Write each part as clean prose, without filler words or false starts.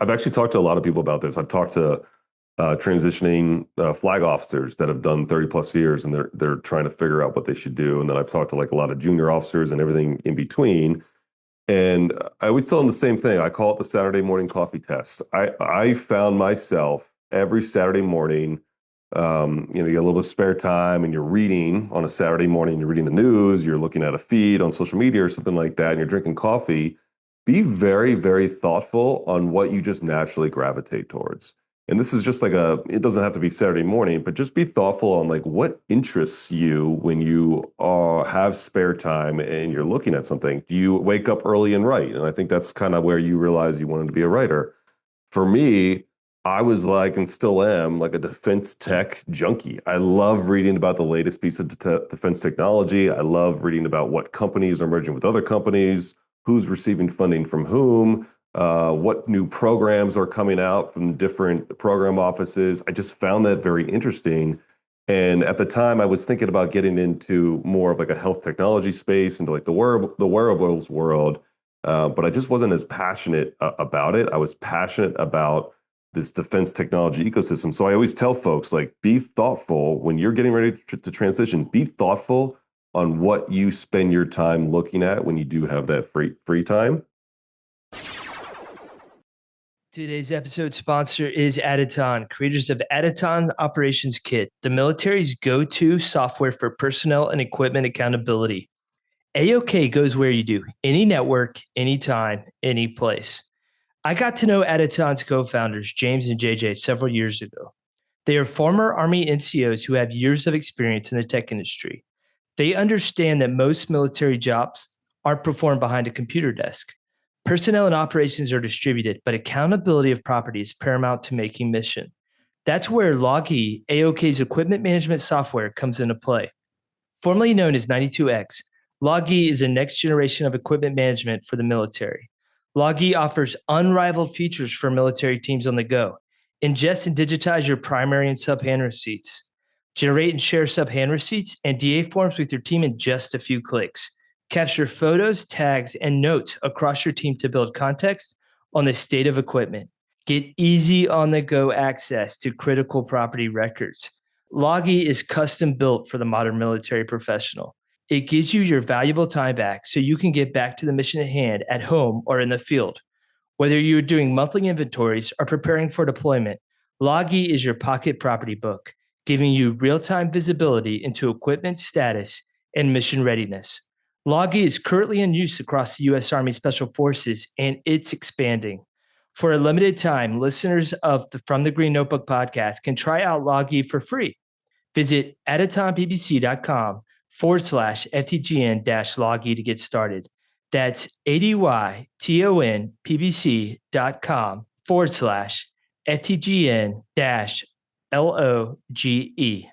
I've actually talked to a lot of people about this. I've talked to transitioning flag officers that have done 30 plus years, and they're trying to figure out what they should do. And then I've talked to like a lot of junior officers and everything in between. And I always tell them the same thing. I call it the Saturday morning coffee test. I found myself every Saturday morning, you get a little bit of spare time and you're reading on a Saturday morning, you're reading the news, you're looking at a feed on social media or something like that, and you're drinking coffee. Be very, very thoughtful on what you just naturally gravitate towards. And this is just like it doesn't have to be Saturday morning, but just be thoughtful on like what interests you when you have spare time and you're looking at something. Do you wake up early and write? And I think that's kind of where you realize you wanted to be a writer. For me, I was like, and still am, like a defense tech junkie. I love reading about the latest piece of defense technology. I love reading about what companies are merging with other companies, who's receiving funding from whom, what new programs are coming out from different program offices. I just found that very interesting. And at the time, I was thinking about getting into more of like a health technology space, into like the wearables world. But I just wasn't as passionate about it. I was passionate about this defense technology ecosystem. So I always tell folks, like, be thoughtful when you're getting ready to transition. Be thoughtful on what you spend your time looking at when you do have that free time. Today's episode sponsor is Aditon, creators of Aditon Operations Kit, the military's go-to software for personnel and equipment accountability. AOK goes where you do, any network, anytime, any place. I got to know Aditon's co-founders, James and JJ, several years ago. They are former Army NCOs who have years of experience in the tech industry. They understand that most military jobs aren't performed behind a computer desk. Personnel and operations are distributed, but accountability of property is paramount to making mission. That's where Logi, AOK's equipment management software, comes into play. Formerly known as 92X, Logi is a next generation of equipment management for the military. Logi offers unrivaled features for military teams on the go. Ingest and digitize your primary and sub-hand receipts. Generate and share sub-hand receipts and DA forms with your team in just a few clicks. Capture photos, tags, and notes across your team to build context on the state of equipment. Get easy on-the-go access to critical property records. Logi is custom built for the modern military professional. It gives you your valuable time back so you can get back to the mission at hand at home or in the field. Whether you're doing monthly inventories or preparing for deployment, Logi is your pocket property book, giving you real-time visibility into equipment status and mission readiness. Logi is currently in use across the U.S. Army Special Forces, and it's expanding. For a limited time, listeners of the From the Green Notebook podcast can try out Logi for free. Visit aditonppbc.com/FTGN-Logi to get started. That's ADYTONPBC.com/FTGN-LOGE.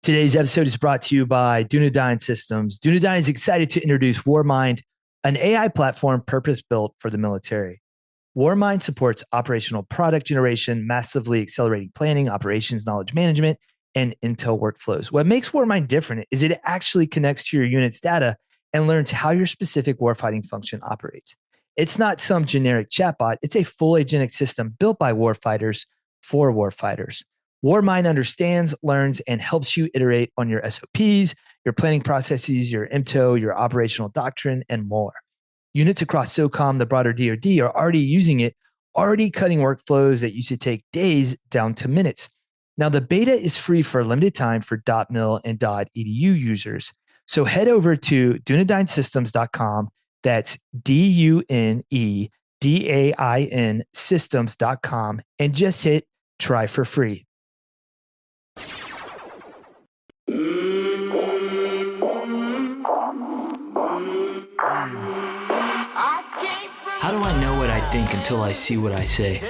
Today's episode is brought to you by Dunedain Systems. Dunedain is excited to introduce Warmind, an AI platform purpose-built for the military. Warmind supports operational product generation, massively accelerating planning, operations, knowledge management, and intel workflows. What makes Warmind different is it actually connects to your unit's data and learns how your specific warfighting function operates. It's not some generic chatbot. It's a full agentic system built by warfighters for warfighters. Warmind understands, learns, and helps you iterate on your SOPs, your planning processes, your MTO, your operational doctrine, and more. Units across SOCOM, the broader DoD, are already using it, already cutting workflows that used to take days down to minutes. Now, the beta is free for a limited time for .mil and .edu users. So head over to dunedinsystems.com. That's DUNEDAIN systems.com and just hit try for free. How do I know what I think until I see what I say?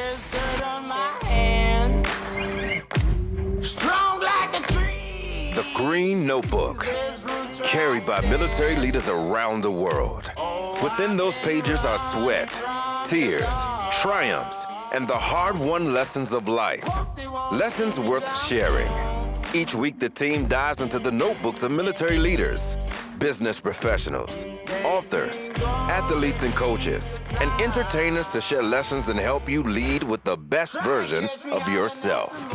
The Green Notebook, carried by military leaders around the world. Within those pages are sweat, tears, triumphs, and the hard-won lessons of life. Lessons worth sharing. Each week, the team dives into the notebooks of military leaders, business professionals, authors, athletes and coaches, and entertainers to share lessons and help you lead with the best version of yourself.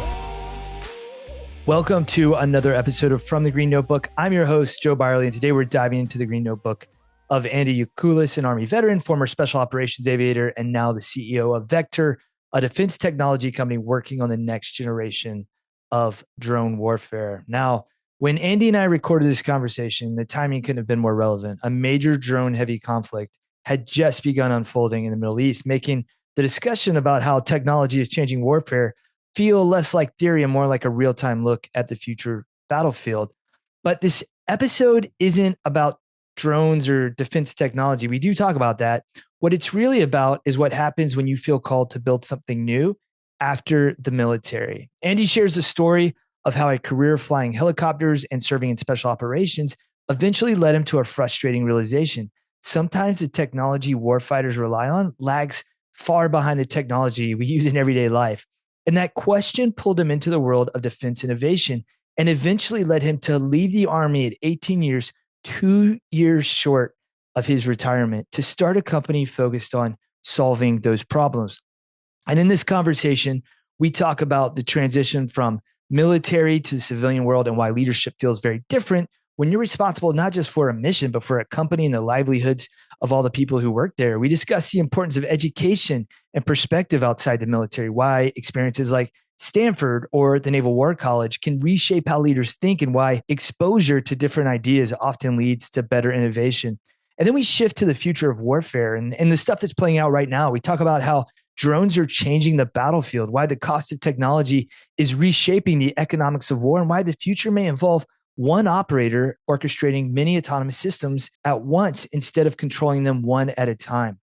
Welcome to another episode of From the Green Notebook. I'm your host, Joe Byerly, and today we're diving into the Green Notebook of Andy Yakulis, an Army veteran, former special operations aviator, and now the CEO of Vector, a defense technology company working on the next generation of drone warfare. Now, when Andy and I recorded this conversation, the timing couldn't have been more relevant. A major drone-heavy conflict had just begun unfolding in the Middle East, making the discussion about how technology is changing warfare feel less like theory and more like a real-time look at the future battlefield. But this episode isn't about drones or defense technology. We do talk about that. What it's really about is what happens when you feel called to build something new after the military. Andy shares the story of how a career flying helicopters and serving in special operations eventually led him to a frustrating realization. Sometimes the technology warfighters rely on lags far behind the technology we use in everyday life. And that question pulled him into the world of defense innovation and eventually led him to leave the Army at 18 years, 2 years short of his retirement, to start a company focused on solving those problems. And in this conversation, we talk about the transition from military to the civilian world and why leadership feels very different when you're responsible not just for a mission, but for a company and the livelihoods of all the people who work there. We discuss the importance of education and perspective outside the military, why experiences like Stanford or the Naval War College can reshape how leaders think, and why exposure to different ideas often leads to better innovation. And then we shift to the future of warfare and the stuff that's playing out right now. We talk about how drones are changing the battlefield, why the cost of technology is reshaping the economics of war, and why the future may involve one operator orchestrating many autonomous systems at once instead of controlling them one at a time.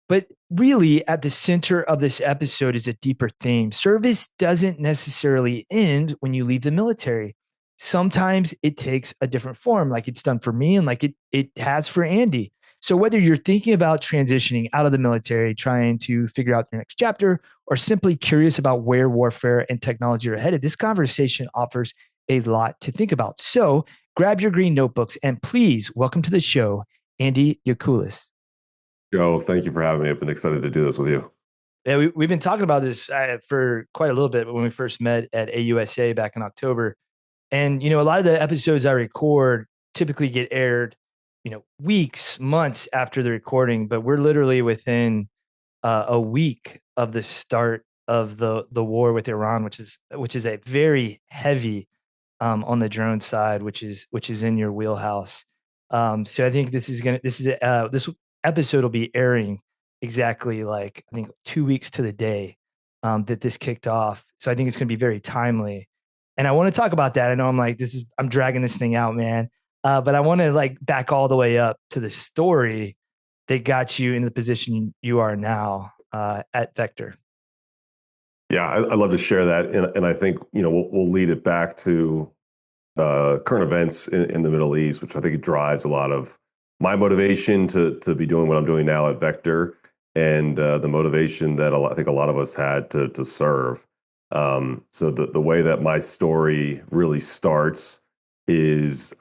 But really, at the center of this episode is a deeper theme. Service doesn't necessarily end when you leave the military. Sometimes it takes a different form, like it's done for me and like it has for Andy. So whether you're thinking about transitioning out of the military, trying to figure out your next chapter, or simply curious about where warfare and technology are headed, this conversation offers a lot to think about. So grab your green notebooks and please welcome to the show, Andy Yakulis. Joe, thank you for having me. I've been excited to do this with you. Yeah, we've been talking about this for quite a little bit when we first met at AUSA back in October. And, a lot of the episodes I record typically get aired, weeks, months after the recording, but we're literally within a week of the start of the war with Iran, which is a very heavy on the drone side, which is in your wheelhouse. So I think this episode will be airing exactly like, I think, 2 weeks to the day that this kicked off. So I think it's going to be very timely. And I want to talk about that. I know I'm dragging this thing out, man. But I want to back all the way up to the story that got you in the position you are now at Vector. Yeah, I love to share that. And I think, we'll lead it back to current events in the Middle East, which I think drives a lot of my motivation to be doing what I'm doing now at Vector, and the motivation that I think a lot of us had to serve. So the way that my story really starts is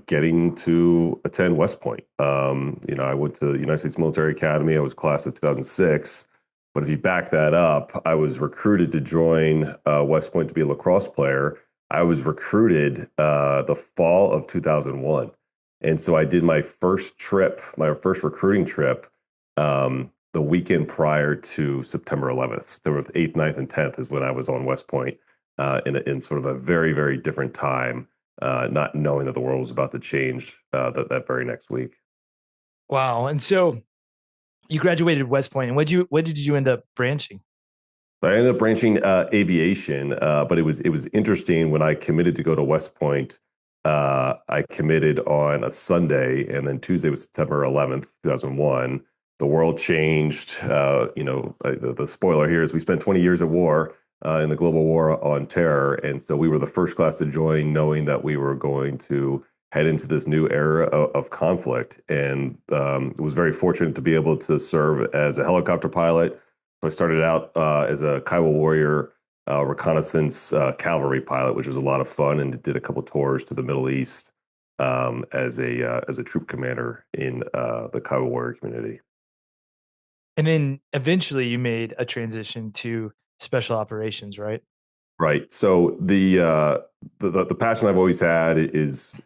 getting to attend West Point. I went to the United States Military Academy. I was class of 2006. But if you back that up, I was recruited to join West Point to be a lacrosse player. I was recruited the fall of 2001. And so I did my first recruiting trip, the weekend prior to September 11th. September 8th, 9th, and 10th is when I was on West Point in sort of a very, very different time, not knowing that the world was about to change that very next week. Wow. And so you graduated West Point, and what did you end up branching? I ended up branching aviation, but it was interesting when I committed to go to West Point. I committed on a Sunday, and then Tuesday was September 11th, 2001. The world changed. The spoiler here is we spent 20 years at war in the global war on terror, and so we were the first class to join, knowing that we were going to head into this new era of conflict. And was very fortunate to be able to serve as a helicopter pilot. So I started out as a Kiowa Warrior reconnaissance cavalry pilot, which was a lot of fun, and did a couple tours to the Middle East as a troop commander in the Kiowa Warrior community. And then eventually you made a transition to special operations, right? Right. So the passion I've always had is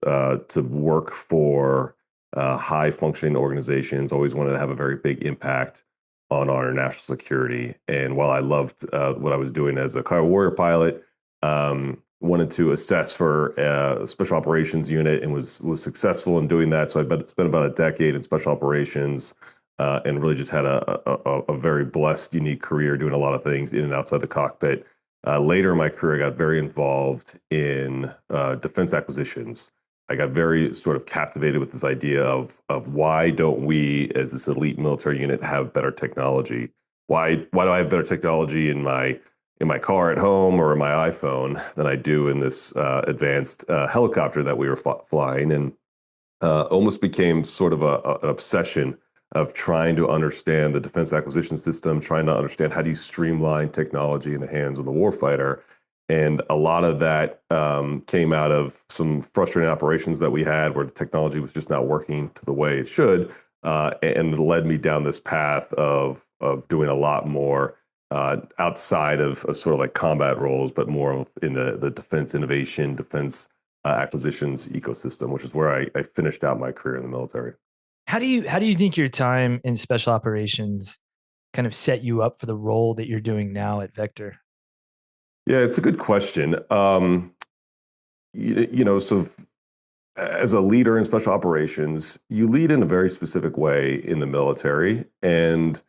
to work for high functioning organizations. Always wanted to have a very big impact on our national security. And while I loved what I was doing as a Kiowa Warrior pilot, wanted to assess for a special operations unit and was successful in doing that. So I spent about a decade in special operations. And really just had a very blessed, unique career doing a lot of things in and outside the cockpit. Later in my career, I got very involved in defense acquisitions. I got very sort of captivated with this idea of why don't we, as this elite military unit, have better technology? Why do I have better technology in my car at home or in my iPhone than I do in this advanced helicopter that we were flying? And almost became sort of an obsession of trying to understand the defense acquisition system, trying to understand how do you streamline technology in the hands of the warfighter. And a lot of that came out of some frustrating operations that we had where the technology was just not working to the way it should. And it led me down this path of doing a lot more outside of sort of like combat roles, but more in the defense innovation, defense acquisitions ecosystem, which is where I finished out my career in the military. How do you think your time in special operations kind of set you up for the role that you're doing now at Vector? Yeah, it's a good question. So as a leader in special operations, you lead in a very specific way in the military. And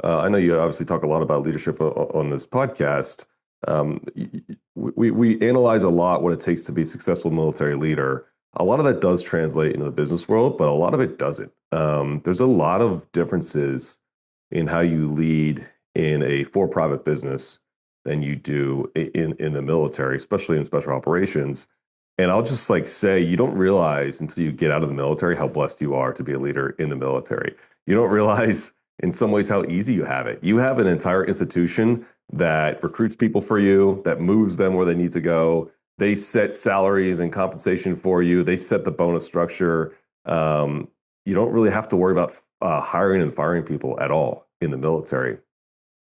I know you obviously talk a lot about leadership on this podcast. We analyze a lot what it takes to be a successful military leader. A lot of that does translate into the business world, but a lot of it doesn't. There's a lot of differences in how you lead in a for-profit business than you do in the military, especially in special operations. And I'll just like say, you don't realize until you get out of the military how blessed you are to be a leader in the military. You don't realize in some ways how easy you have it. You have an entire institution that recruits people for you, that moves them where they need to go. They set salaries and compensation for you. They set the bonus structure. You don't really have to worry about hiring and firing people at all in the military.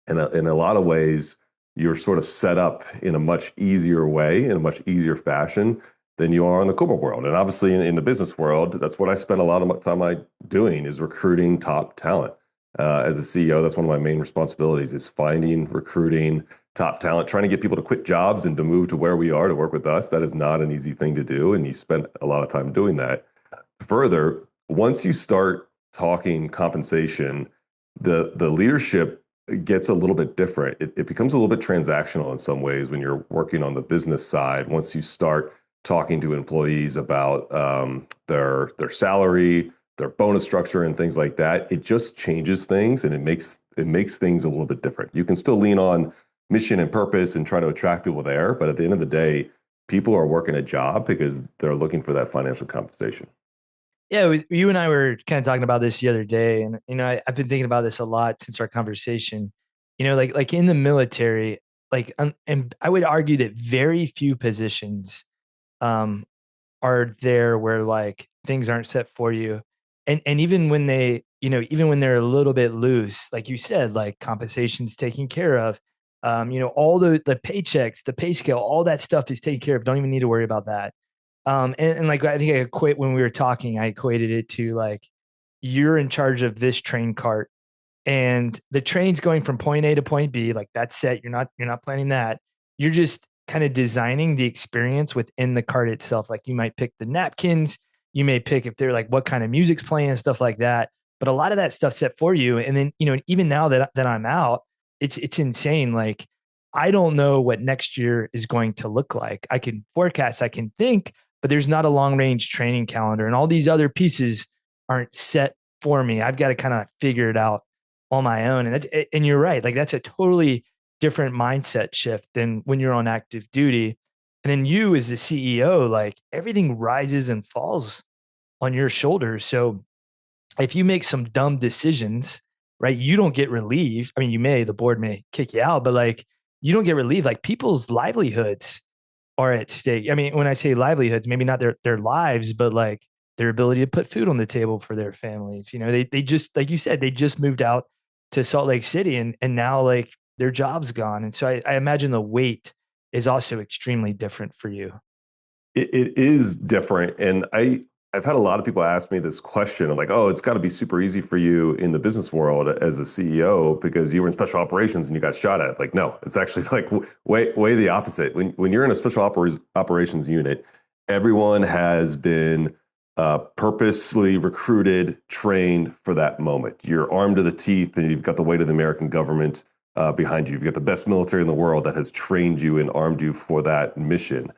And in a lot of ways, you're sort of set up in a much easier way, in a much easier fashion than you are in the corporate world. And obviously in the business world, that's what I spend a lot of my time doing is recruiting top talent. As a CEO, that's one of my main responsibilities is finding, recruiting top talent, trying to get people to quit jobs and to move to where we are to work with us. That is not an easy thing to do. And you spend a lot of time doing that. Further, once you start talking compensation, the leadership gets a little bit different. It becomes a little bit transactional in some ways when you're working on the business side. Once you start talking to employees about their salary, their bonus structure, and things like that, it just changes things and it makes things a little bit different. You can still lean on mission and purpose and try to attract people there, but at the end of the day, people are working a job because they're looking for that financial compensation. Yeah, you and I were kind of talking about this the other day, and I've been thinking about this a lot since our conversation. Like in the military, and I would argue that very few positions um, are there where like things aren't set for you, and even when they, even when they're a little bit loose, like you said, like compensation's taken care of. All the paychecks, the pay scale, all that stuff is taken care of. Don't even need to worry about that. And like I think I equate when we were talking, I equated it to like you're in charge of this train cart and the train's going from point A to point B, like that's set. You're not planning that. You're just kind of designing the experience within the cart itself. Like you might pick the napkins, you may pick if they're like what kind of music's playing and stuff like that. But a lot of that stuff's set for you. And then, even now that I'm out, it's insane. Like I don't know what next year is going to look like. I can forecast, I can think, but there's not a long range training calendar and all these other pieces aren't set for me. I've got to kind of figure it out on my own. And you're right. Like that's a totally different mindset shift than when you're on active duty. And then you as the CEO, like everything rises and falls on your shoulders. So if you make some dumb decisions, right, you don't get relief. I mean, the board may kick you out, but like you don't get relieved. Like people's livelihoods are at stake. I mean, when I say livelihoods, maybe not their lives, but like their ability to put food on the table for their families. You know, they just, like you said, they just moved out to Salt Lake City, and now like their job's gone. And so I imagine the weight is also extremely different for you. It is different. And I've had a lot of people ask me this question of like, oh, it's got to be super easy for you in the business world as a CEO because you were in special operations and you got shot at. Like, no, it's actually like way the opposite. When you're in a special operations unit, everyone has been purposely recruited, trained for that moment. You're armed to the teeth and you've got the weight of the American government behind you. You've got the best military in the world that has trained you and armed you for that mission.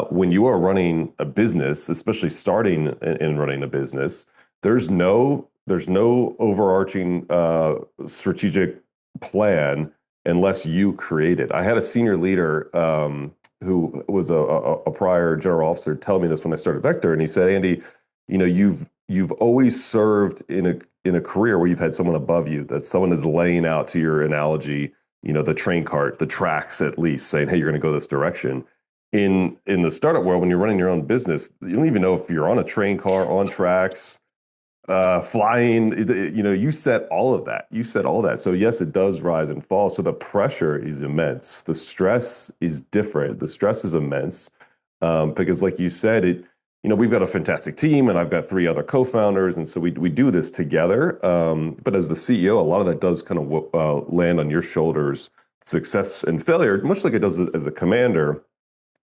When you are running a business, especially starting and running a business, there's no overarching strategic plan unless you create it. I had a senior leader who was a prior general officer tell me this when I started Vector, and he said, Andy, you've always served in a career where you've had someone above you, that someone is laying out, to your analogy, the train cart, the tracks at least, saying, hey, you're going to go this direction. In the startup world, when you're running your own business, you don't even know if you're on a train car, on tracks, flying. You set all of that. You set all that. So yes, it does rise and fall. So the pressure is immense. The stress is different. The stress is immense because, like you said, we've got a fantastic team, and I've got three other co-founders, and so we do this together. But as the CEO, a lot of that does kind of land on your shoulders, success and failure, much like it does as a commander.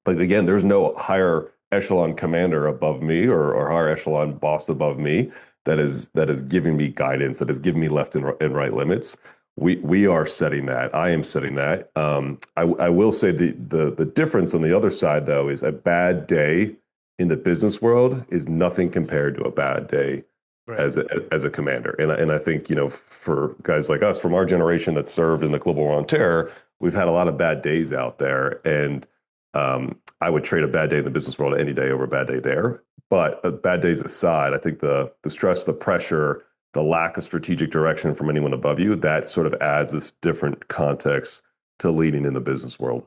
But again, there's no higher echelon commander above me or higher echelon boss above me that is giving me guidance, that is giving me left and right limits. We are setting that. I am setting that. I will say the difference on the other side, though, is a bad day in the business world is nothing compared to a bad day Right. as a commander. And I think, for guys like us from our generation that served in the global war on terror, we've had a lot of bad days out there. And I would trade a bad day in the business world any day over a bad day there. But bad days aside, I think the stress, the pressure, the lack of strategic direction from anyone above you, that sort of adds this different context to leading in the business world.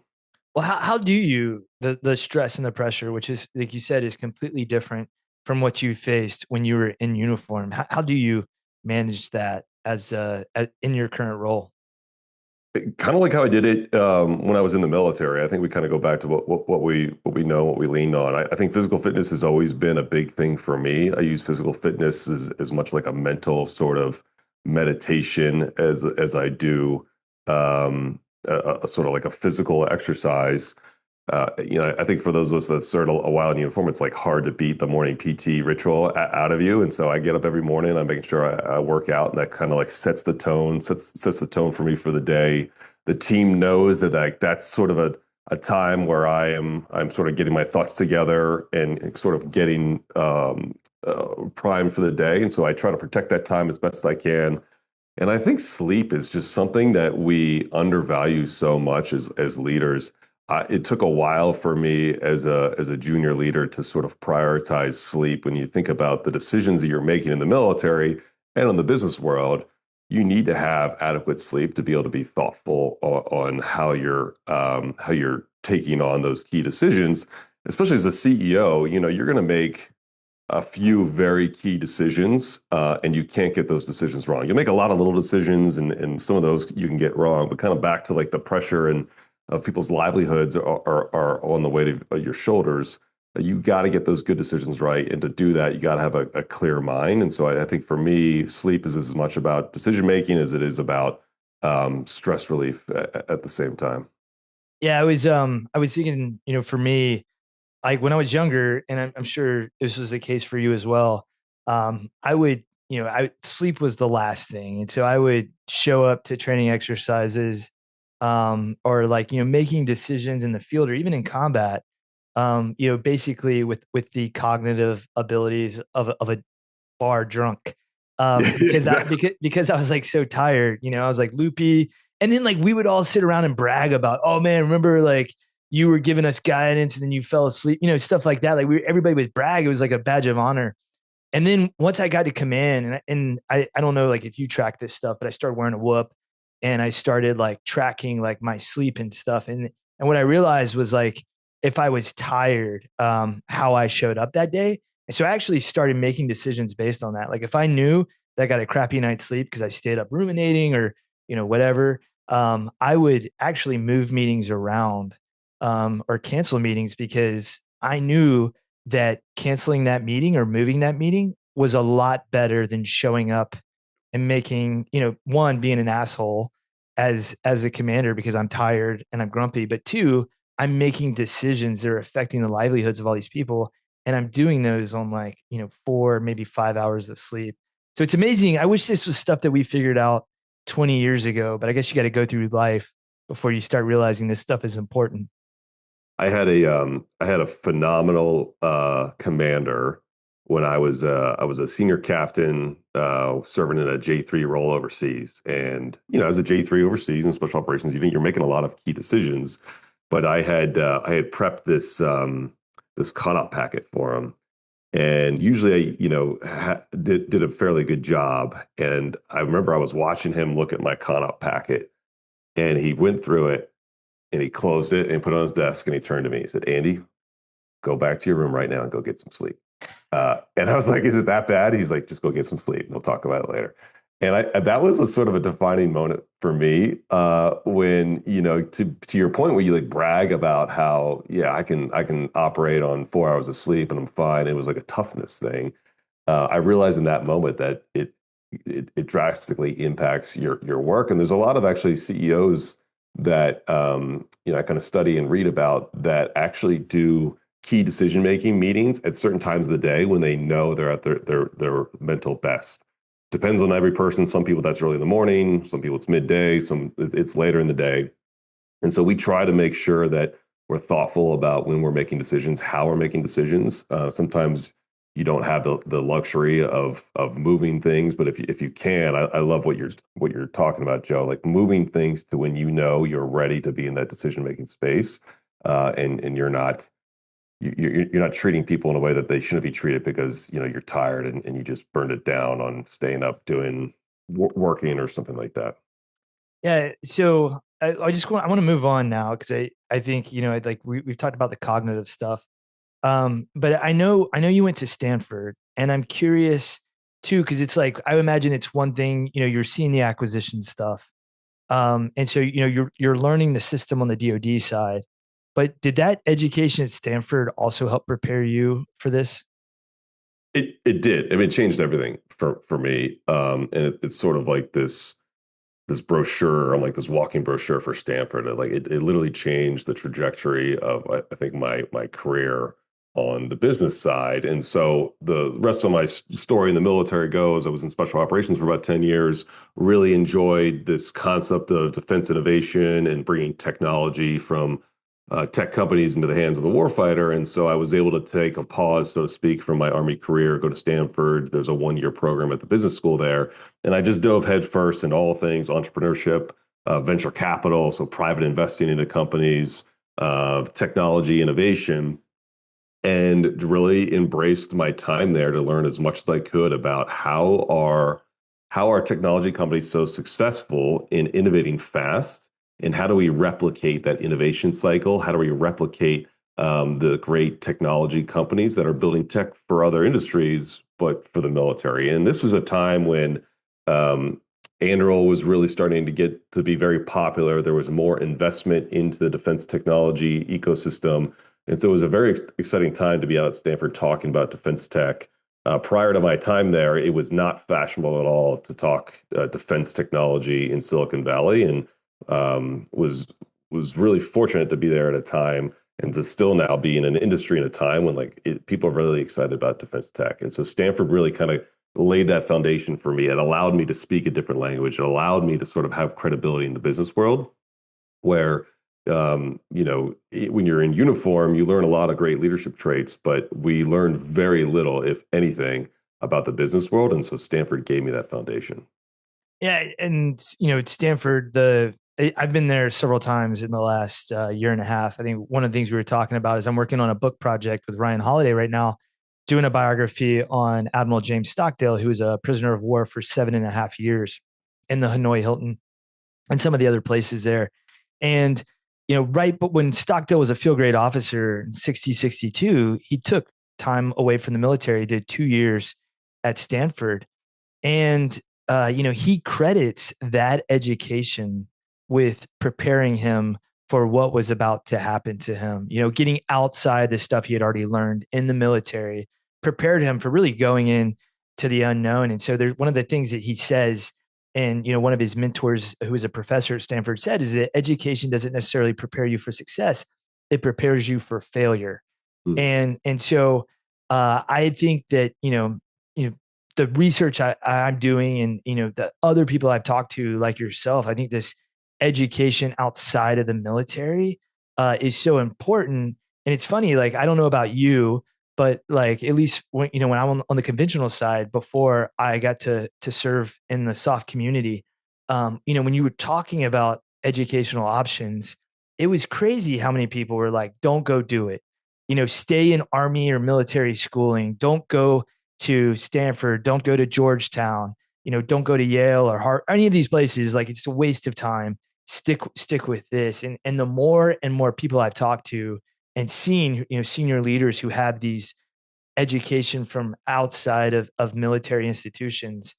Well, how do you the stress and the pressure, which is, like you said, is completely different from what you faced when you were in uniform? How do you manage that in your current role? Kind of like how I did it when I was in the military. I think we kind of go back to what we know, what we leaned on. I think physical fitness has always been a big thing for me. I use physical fitness as much like a mental sort of meditation as I do a sort of like a physical exercise. I think for those of us that started a while in uniform, it's like hard to beat the morning PT ritual out of you. And so I get up every morning, I'm making sure I work out, and that kind of like sets the tone for me for the day. The team knows that that's sort of a time where I'm sort of getting my thoughts together and sort of getting primed for the day. And so I try to protect that time as best I can. And I think sleep is just something that we undervalue so much as leaders. It took a while for me as a junior leader to sort of prioritize sleep. When you think about the decisions that you're making in the military and in the business world, you need to have adequate sleep to be able to be thoughtful on how you're taking on those key decisions. Especially as a CEO, you're going to make a few very key decisions, and you can't get those decisions wrong. You'll make a lot of little decisions, and some of those you can get wrong. But kind of back to like the pressure and of people's livelihoods are on the weight of your shoulders. You got to get those good decisions right. And to do that, you got to have a clear mind. And so I think for me, sleep is as much about decision making as it is about stress relief at the same time. Yeah, I was thinking, for me, like when I was younger, and I'm sure this was the case for you as well. I would, sleep was the last thing, and so I would show up to training exercises, or like making decisions in the field or even in combat, basically with the cognitive abilities of a bar drunk, Exactly. because I was like so tired, I was like loopy, and then like we would all sit around and brag about, oh man, remember like you were giving us guidance and then you fell asleep, stuff like that. Like everybody would brag. It was like a badge of honor. And then once I got to command, and I don't know like if you track this stuff, but I started wearing a whoop. and I started like tracking like my sleep and stuff. And what I realized was like if I was tired, how I showed up that day. And so I actually started making decisions based on that. Like if I knew that I got a crappy night's sleep because I stayed up ruminating or whatever, I would actually move meetings around, or cancel meetings because I knew that canceling that meeting or moving that meeting was a lot better than showing up and making, one, being an asshole as a commander because I'm tired and I'm grumpy, but two, I'm making decisions that are affecting the livelihoods of all these people. And I'm doing those on like, 4, maybe 5 hours of sleep. So it's amazing. I wish this was stuff that we figured out 20 years ago, but I guess you got to go through life before you start realizing this stuff is important. I had a phenomenal commander when I was a senior captain serving in a J3 role overseas. And as a J3 overseas in special operations, you're making a lot of key decisions. But I had prepped this cut-up packet for him. And usually I, did a fairly good job. And I remember I was watching him look at my cut-up packet, and he went through it and he closed it and put it on his desk, and he turned to me. He said, "Andy, go back to your room right now and go get some sleep." And I was like, "Is it that bad?" He's like, "Just go get some sleep. We'll talk about it later." And that was a sort of a defining moment for me, when, to your point where you like brag about how, yeah, I can operate on 4 hours of sleep and I'm fine. It was like a toughness thing. I realized in that moment that it drastically impacts your work. And there's a lot of actually CEOs that I kind of study and read about that actually do key decision making meetings at certain times of the day when they know they're at their mental best. Depends on every person. Some people that's early in the morning, some people it's midday, some it's later in the day. And so we try to make sure that we're thoughtful about when we're making decisions, how we're making decisions. Sometimes you don't have the luxury of moving things, but if you can, I love what you're talking about, Joe. Like moving things to when you're ready to be in that decision making space, and you're not treating people in a way that they shouldn't be treated because you're tired and you just burned it down on staying up doing working or something like that. Yeah. So I want to move on now because I think, like we've talked about the cognitive stuff. But I know you went to Stanford, and I'm curious too, because it's like I imagine it's one thing, you're seeing the acquisition stuff. And so you're learning the system on the DoD side. But did that education at Stanford also help prepare you for this? It did. I mean, it changed everything for me. And it's sort of like this brochure. I'm like this walking brochure for Stanford. It literally changed the trajectory of I think my career on the business side. And so the rest of my story in the military goes, I was in special operations for about 10 years, really enjoyed this concept of defense innovation and bringing technology from tech companies into the hands of the warfighter. And so I was able to take a pause, so to speak, from my Army career, go to Stanford. There's a 1-year program at the business school there. And I just dove headfirst into all things entrepreneurship, venture capital, so private investing into companies, technology, innovation, and really embraced my time there to learn as much as I could about how are technology companies so successful in innovating fast, and how do we replicate that innovation cycle? How do we replicate the great technology companies that are building tech for other industries, but for the military? And this was a time when um, Anduril was really starting to get to be very popular. There was more investment into the defense technology ecosystem. And so it was a very exciting time to be out at Stanford talking about defense tech. Prior to my time there, it was not fashionable at all to talk defense technology in Silicon Valley, and was really fortunate to be there at a time and to still now be in an industry in a time when people are really excited about defense tech. And so Stanford really kind of laid that foundation for me. It allowed me to speak a different language. It allowed me to sort of have credibility in the business world, where when you're in uniform, you learn a lot of great leadership traits, but we learn very little, if anything, about the business world. And so Stanford gave me that foundation. Yeah, and at Stanford, I've been there several times in the last year and a half. I think one of the things we were talking about is I'm working on a book project with Ryan Holiday right now, doing a biography on Admiral James Stockdale, who was a prisoner of war for 7.5 years in the Hanoi Hilton. and some of the other places there. And, but when Stockdale was a field grade officer in 62, he took time away from the military, did 2 years at Stanford. And, he credits that education with preparing him for what was about to happen to him, getting outside the stuff he had already learned in the military, prepared him for really going in to the unknown. And so there's one of the things that he says, and, one of his mentors, who is a professor at Stanford, said is that education doesn't necessarily prepare you for success. It prepares you for failure. Mm. And so I think that, the research I'm doing and, the other people I've talked to like yourself, I think this education outside of the military is so important. And it's funny, like, I don't know about you, but like, at least when, when I'm on the conventional side, before I got to serve in the soft community, when you were talking about educational options, it was crazy how many people were like, don't go do it. Stay in army or military schooling. Don't go to Stanford. Don't go to Georgetown. Don't go to Yale or Harvard, any of these places. Like, it's a waste of time. Stick with this. And the more and more people I've talked to and seen, senior leaders who have these education from outside of military institutions,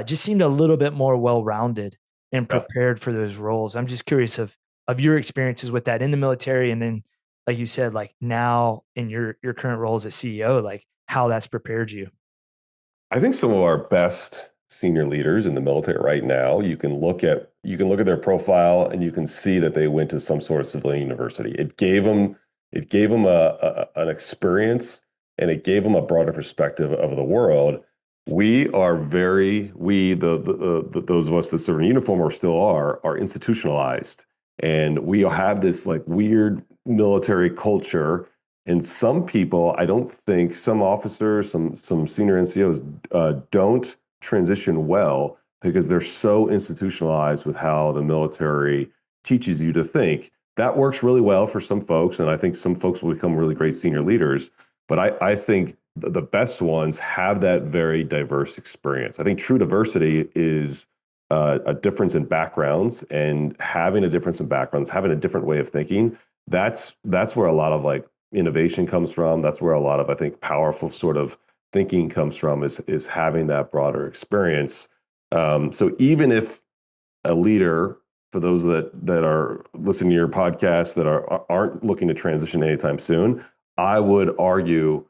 just seemed a little bit more well-rounded and prepared for those roles. I'm just curious of your experiences with that in the military, and then, like you said, like now in your current role as a CEO, like how that's prepared you. I think some of our best senior leaders in the military right now, you can look at their profile and you can see that they went to some sort of civilian university. It gave them an experience, and it gave them a broader perspective of the world. We are those of us that serve in uniform or still are institutionalized, and we have this like weird military culture. And some people, I don't think, some officers, some senior NCOs don't transition well because they're so institutionalized with how the military teaches you to think. That works really well for some folks, and I think some folks will become really great senior leaders. But I think the best ones have that very diverse experience. I think true diversity is a difference in backgrounds, and having a difference in backgrounds, having a different way of thinking. That's where a lot of like innovation comes from. That's where a lot of, I think, powerful sort of thinking comes from, is having that broader experience. So even if a leader, for those that are listening to your podcast that aren't looking to transition anytime soon, I would argue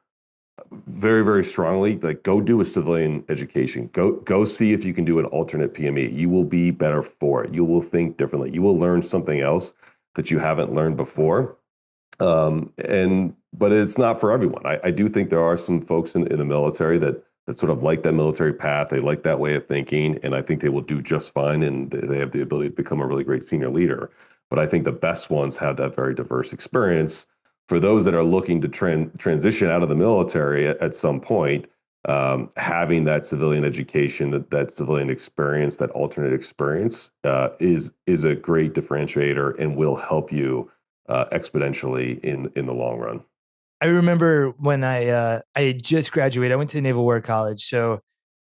very, very strongly, like, go do a civilian education. Go see if you can do an alternate PME. You will be better for it. You will think differently. You will learn something else that you haven't learned before. But it's not for everyone. I do think there are some folks in the military that sort of like that military path. They like that way of thinking, and I think they will do just fine, and they have the ability to become a really great senior leader. But I think the best ones have that very diverse experience. For those that are looking to transition out of the military at some point, having that civilian education, that civilian experience, that alternate experience is a great differentiator and will help you exponentially in the long run. I remember when I had just graduated. I went to Naval War College, so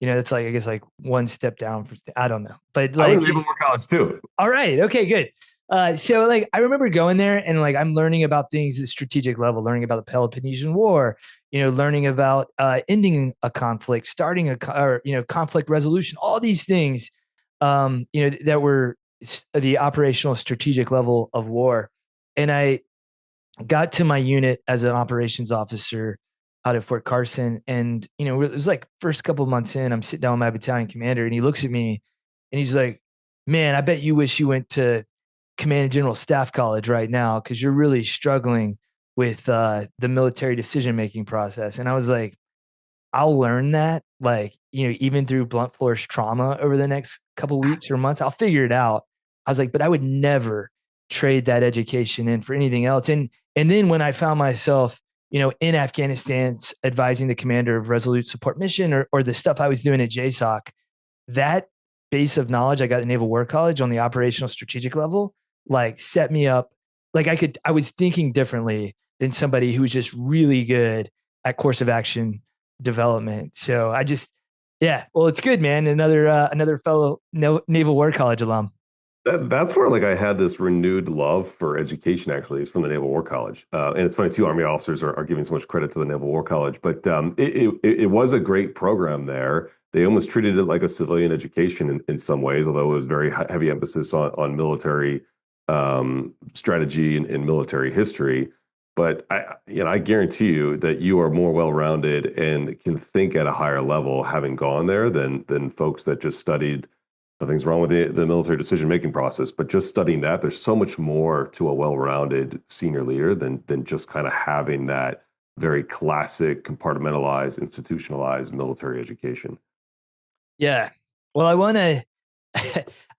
that's like, I guess, like one step down from, I don't know, but I like went to Naval War College too. All right, okay, good. So like I remember going there and like I'm learning about things at strategic level, learning about the Peloponnesian War, learning about ending a conflict, starting conflict resolution, all these things, that were the operational strategic level of war. And I got to my unit as an operations officer out at Fort Carson. And, it was like first couple of months in, I'm sitting down with my battalion commander and he looks at me and he's like, man, I bet you wish you went to Command and General Staff College right now, because you're really struggling with the military decision-making process. And I was like, I'll learn that, like, even through blunt force trauma over the next couple weeks or months, I'll figure it out. I was like, but I would never trade that education in for anything else. And then when I found myself, in Afghanistan, advising the commander of Resolute Support Mission, or the stuff I was doing at JSOC, that base of knowledge I got at Naval War College on the operational strategic level, like, set me up. Like, I was thinking differently than somebody who was just really good at course of action development. So yeah, well, it's good, man. Another fellow Naval War College alum. That's where like I had this renewed love for education. Actually, it's from the Naval War College, and it's funny two Army officers are giving so much credit to the Naval War College, but it was a great program there. They almost treated it like a civilian education in some ways, although it was very heavy emphasis on military strategy and military history. But I guarantee you that you are more well-rounded and can think at a higher level having gone there than folks that just studied. Nothing's wrong with the military decision-making process, but just studying that, there's so much more to a well-rounded senior leader than just kind of having that very classic, compartmentalized, institutionalized military education. Yeah. Well, I want to,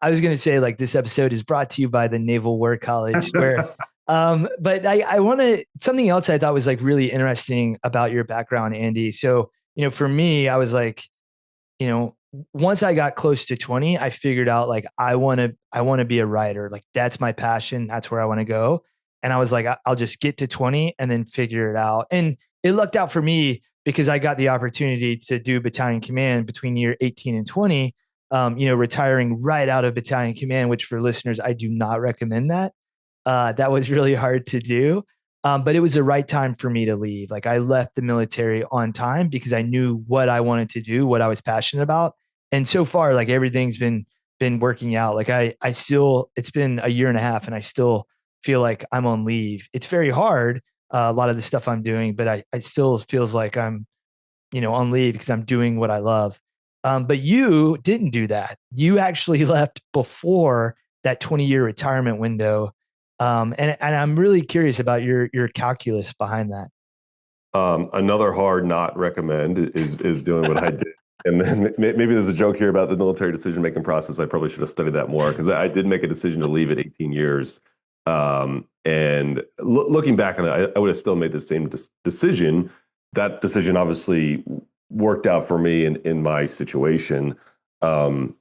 I was going to say like this episode is brought to you by the Naval War College where, but I want to, something else I thought was like really interesting about your background, Andy. So, for me, I was like, you know, once I got close to 20, I figured out like I want to be a writer. Like that's my passion. That's where I want to go. And I was like, I'll just get to 20 and then figure it out. And it lucked out for me because I got the opportunity to do battalion command between year 18 and 20. Retiring right out of battalion command, which for listeners, I do not recommend that. That was really hard to do. But it was the right time for me to leave. Like I left the military on time because I knew what I wanted to do, what I was passionate about. And so far, like everything's been working out. Like I still, it's been a year and a half and I still feel like I'm on leave. It's very hard, a lot of the stuff I'm doing, but I still feels like I'm, on leave because I'm doing what I love. But you didn't do that. You actually left before that 20-year retirement window. And I'm really curious about your calculus behind that. Another hard not recommend is doing what I did. And then maybe there's a joke here about the military decision-making process. I probably should have studied that more because I did make a decision to leave at 18 years. And looking back on it, I would have still made the same decision. That decision obviously worked out for me in my situation. Going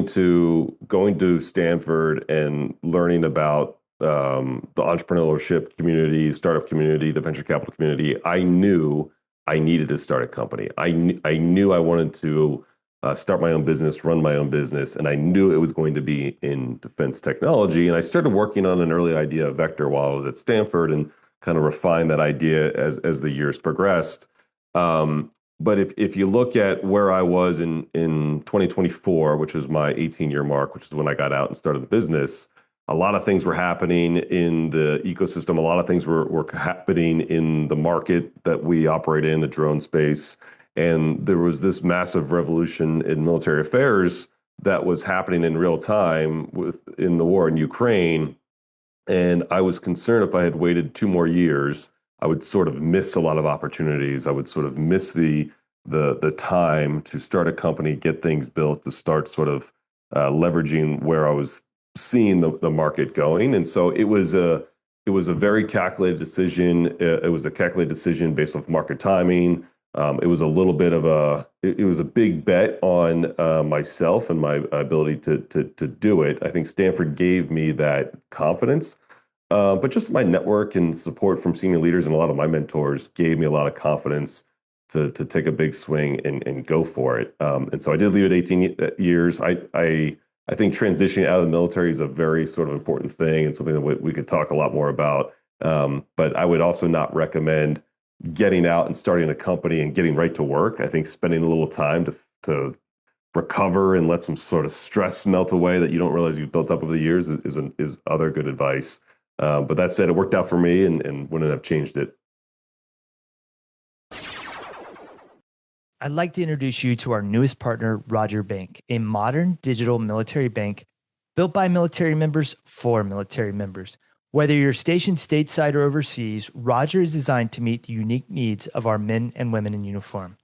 to Stanford and learning about the entrepreneurship community, startup community, the venture capital community, I knew I needed to start a company. I knew I wanted to start my own business, run my own business, and I knew it was going to be in defense technology. And I started working on an early idea of Vector while I was at Stanford and kind of refined that idea as the years progressed. But if you look at where I was in 2024, which was my 18-year mark, which is when I got out and started the business, a lot of things were happening in the ecosystem. A lot of things were happening in the market that we operate in, the drone space. And there was this massive revolution in military affairs that was happening in real time in the war in Ukraine. And I was concerned if I had waited 2 more years, I would sort of miss a lot of opportunities. I would sort of miss the time to start a company, get things built, to start sort of leveraging where I was seeing the market going. And so it was a very calculated decision. It was a calculated decision based off market timing. It was a little bit of it was a big bet on myself and my ability to do it. I think Stanford gave me that confidence. But just my network and support from senior leaders and a lot of my mentors gave me a lot of confidence to take a big swing and go for it. And so I did leave at 18 years. I think transitioning out of the military is a very sort of important thing and something that we could talk a lot more about. But I would also not recommend getting out and starting a company and getting right to work. I think spending a little time to recover and let some sort of stress melt away that you don't realize you've built up over the years is other good advice. But that said, it worked out for me and wouldn't have changed it. I'd like to introduce you to our newest partner, Roger Bank, a modern digital military bank built by military members for military members. Whether you're stationed stateside or overseas, Roger is designed to meet the unique needs of our men and women in uniform.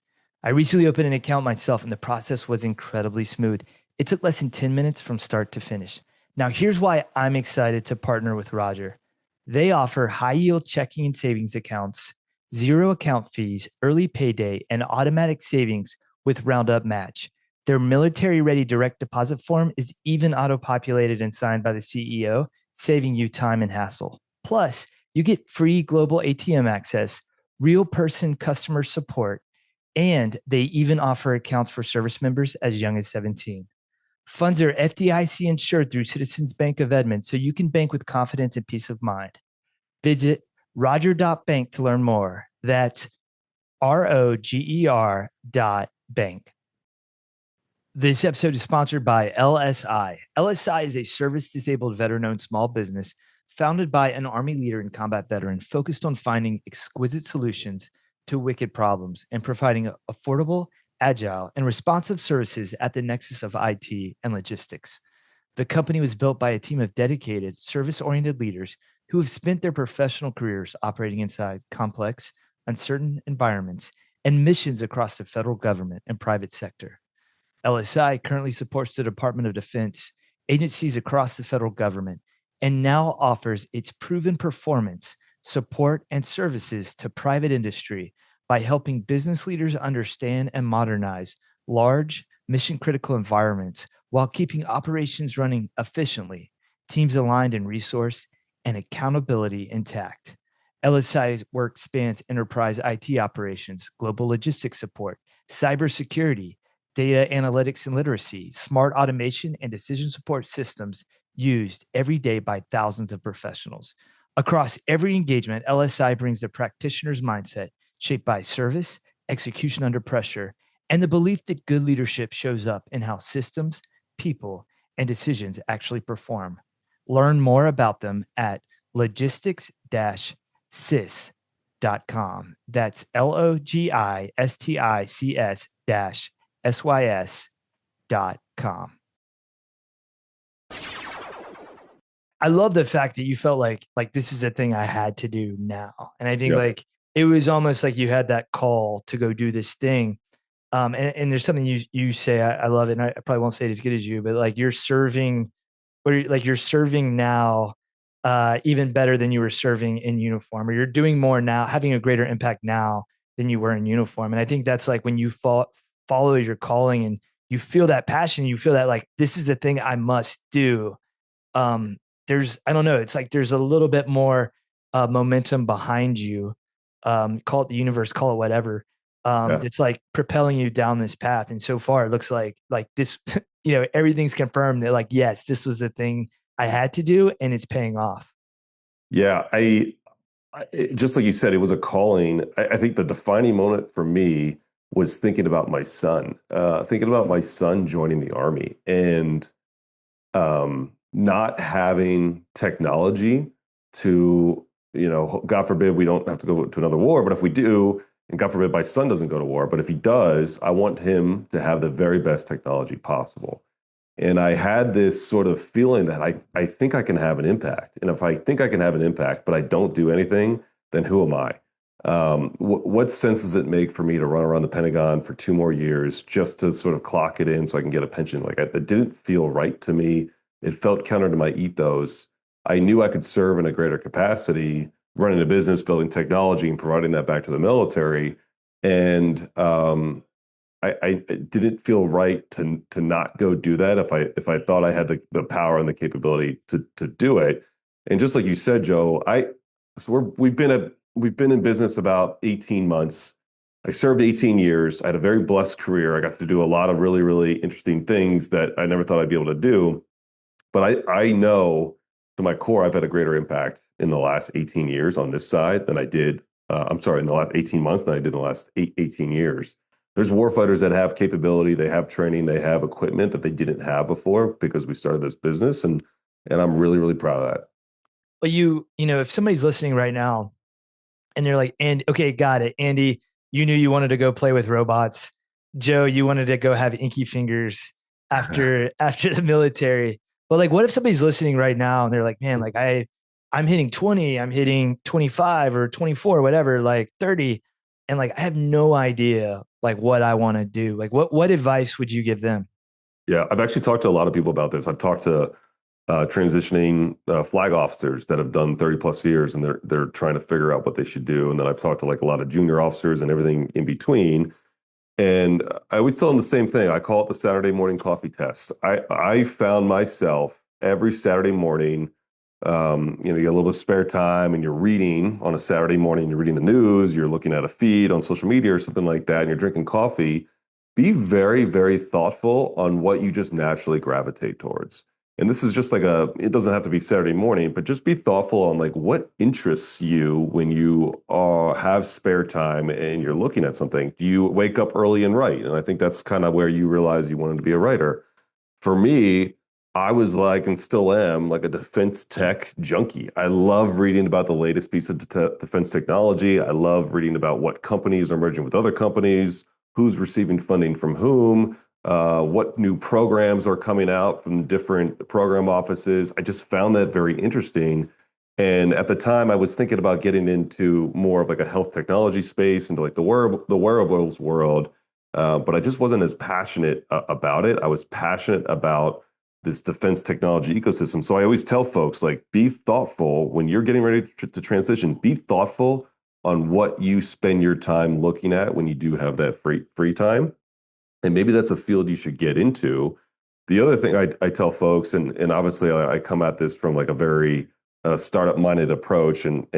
I recently opened an account myself and the process was incredibly smooth. It took less than 10 minutes from start to finish. Now, here's why I'm excited to partner with Roger. They offer high-yield checking and savings accounts, zero account fees, early payday, and automatic savings with Roundup Match. Their military-ready direct deposit form is even auto-populated and signed by the CEO, saving you time and hassle. Plus, you get free global ATM access, real person customer support, and they even offer accounts for service members as young as 17. Funds are FDIC insured through Citizens Bank of Edmond, so you can bank with confidence and peace of mind. Visit roger.bank to learn more. That's ROGER.bank. This episode is sponsored by LSI. LSI is a service-disabled veteran-owned small business founded by an Army leader and combat veteran focused on finding exquisite solutions to wicked problems and providing affordable, agile, and responsive services at the nexus of IT and logistics. The company was built by a team of dedicated, service-oriented leaders who have spent their professional careers operating inside complex, uncertain environments and missions across the federal government and private sector. LSI currently supports the Department of Defense, agencies across the federal government, and now offers its proven performance, support, and services to private industry by helping business leaders understand and modernize large, mission-critical environments while keeping operations running efficiently, teams aligned in resource, and accountability intact. LSI's work spans enterprise IT operations, global logistics support, cybersecurity, data analytics and literacy, smart automation, and decision support systems used every day by thousands of professionals. Across every engagement, LSI brings the practitioner's mindset shaped by service, execution under pressure, and the belief that good leadership shows up in how systems, people, and decisions actually perform. Learn more about them at logistics-sys.com. That's logistics-sys.com. I love the fact that you felt like this is a thing I had to do now. And I think like it was almost like you had that call to go do this thing. And there's something you say, I love it. And I probably won't say it as good as you, but like you're serving now even better than you were serving in uniform, or you're doing more now, having a greater impact now than you were in uniform. And I think that's like when you follow your calling and you feel that passion, you feel that like, this is the thing I must do. There's, I don't know, it's like there's a little bit more momentum behind you. Call it the universe, call it whatever. It's like propelling you down this path. And so far it looks like this, everything's confirmed that like, yes, this was the thing I had to do and it's paying off. Yeah. Just like you said, it was a calling. I think the defining moment for me was thinking about my son joining the Army and not having technology to, God forbid we don't have to go to another war, but if we do, and God forbid my son doesn't go to war, but if he does, I want him to have the very best technology possible. And I had this sort of feeling that I think I can have an impact. And if I think I can have an impact, but I don't do anything, then who am I? What sense does it make for me to run around the Pentagon for 2 more years just to sort of clock it in so I can get a pension? Like it didn't feel right to me. It felt counter to my ethos. I knew I could serve in a greater capacity, running a business, building technology, and providing that back to the military. And I didn't feel right to not go do that if I thought I had the power and the capability to do it. And just like you said, Joe, we've been in business about 18 months. I served 18 years. I had a very blessed career. I got to do a lot of really, really interesting things that I never thought I'd be able to do. But I know to my core, I've had a greater impact in the last 18 years on this side than I did, in the last 18 months than I did in the last 18 years. There's warfighters that have capability, they have training, they have equipment that they didn't have before because we started this business. And I'm really, really proud of that. Well, if somebody's listening right now and they're like, and okay, got it. Andy, you knew you wanted to go play with robots. Joe, you wanted to go have inky fingers after the military. But like, what if somebody's listening right now and they're like, man, like I'm hitting 20, I'm hitting 25 or 24, whatever, like 30. And like, I have no idea like what I want to do. Like what advice would you give them? Yeah, I've actually talked to a lot of people about this. I've talked to transitioning flag officers that have done 30 plus years and they're trying to figure out what they should do. And then I've talked to like a lot of junior officers and everything in between. And I always tell them the same thing. I call it the Saturday morning coffee test. I found myself every Saturday morning, you get a little bit of spare time and you're reading on a Saturday morning, you're reading the news, you're looking at a feed on social media or something like that, and you're drinking coffee. be very, very thoughtful on what you just naturally gravitate towards. And this is just like it doesn't have to be Saturday morning, but just be thoughtful on like what interests you when you have spare time and you're looking at something. Do you wake up early and write? And I think that's kind of where you realize you wanted to be a writer. For me, I was like, and still am, like a defense tech junkie. I love reading about the latest piece of defense technology. I love reading about what companies are merging with other companies, who's receiving funding from whom, what new programs are coming out from different program offices. I just found that very interesting. And at the time, I was thinking about getting into more of like a health technology space, into like the wearables world. But I just wasn't as passionate about it. I was passionate about this defense technology ecosystem. So I always tell folks, like, be thoughtful when you're getting ready to transition. Be thoughtful on what you spend your time looking at when you do have that free time. And maybe that's a field you should get into. The other thing I tell folks, and obviously I come at this from like a very startup minded approach, and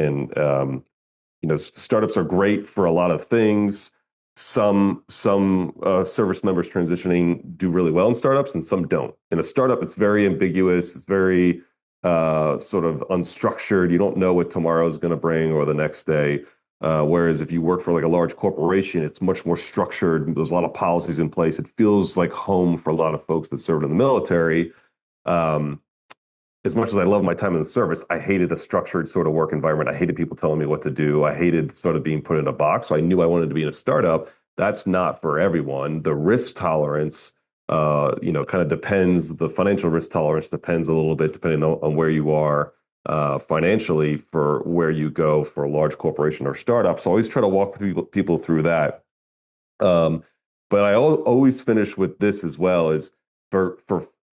startups are great for a lot of things. Some service members transitioning do really well in startups, and some don't. In a startup, it's very ambiguous. It's very sort of unstructured. You don't know what tomorrow is going to bring or the next day. Whereas if you work for like a large corporation, it's much more structured. There's a lot of policies in place. It feels like home for a lot of folks that served in the military. Um, as much as I love my time in the service, I hated a structured sort of work environment. I hated people telling me what to do. I hated sort of being put in a box. So I knew I wanted to be in a startup. That's not for everyone. The risk tolerance, kind of depends. The financial risk tolerance depends a little bit depending on where you are financially for where you go for a large corporation or startup. So I always try to walk people through that. Um, but I always finish with this as well: is for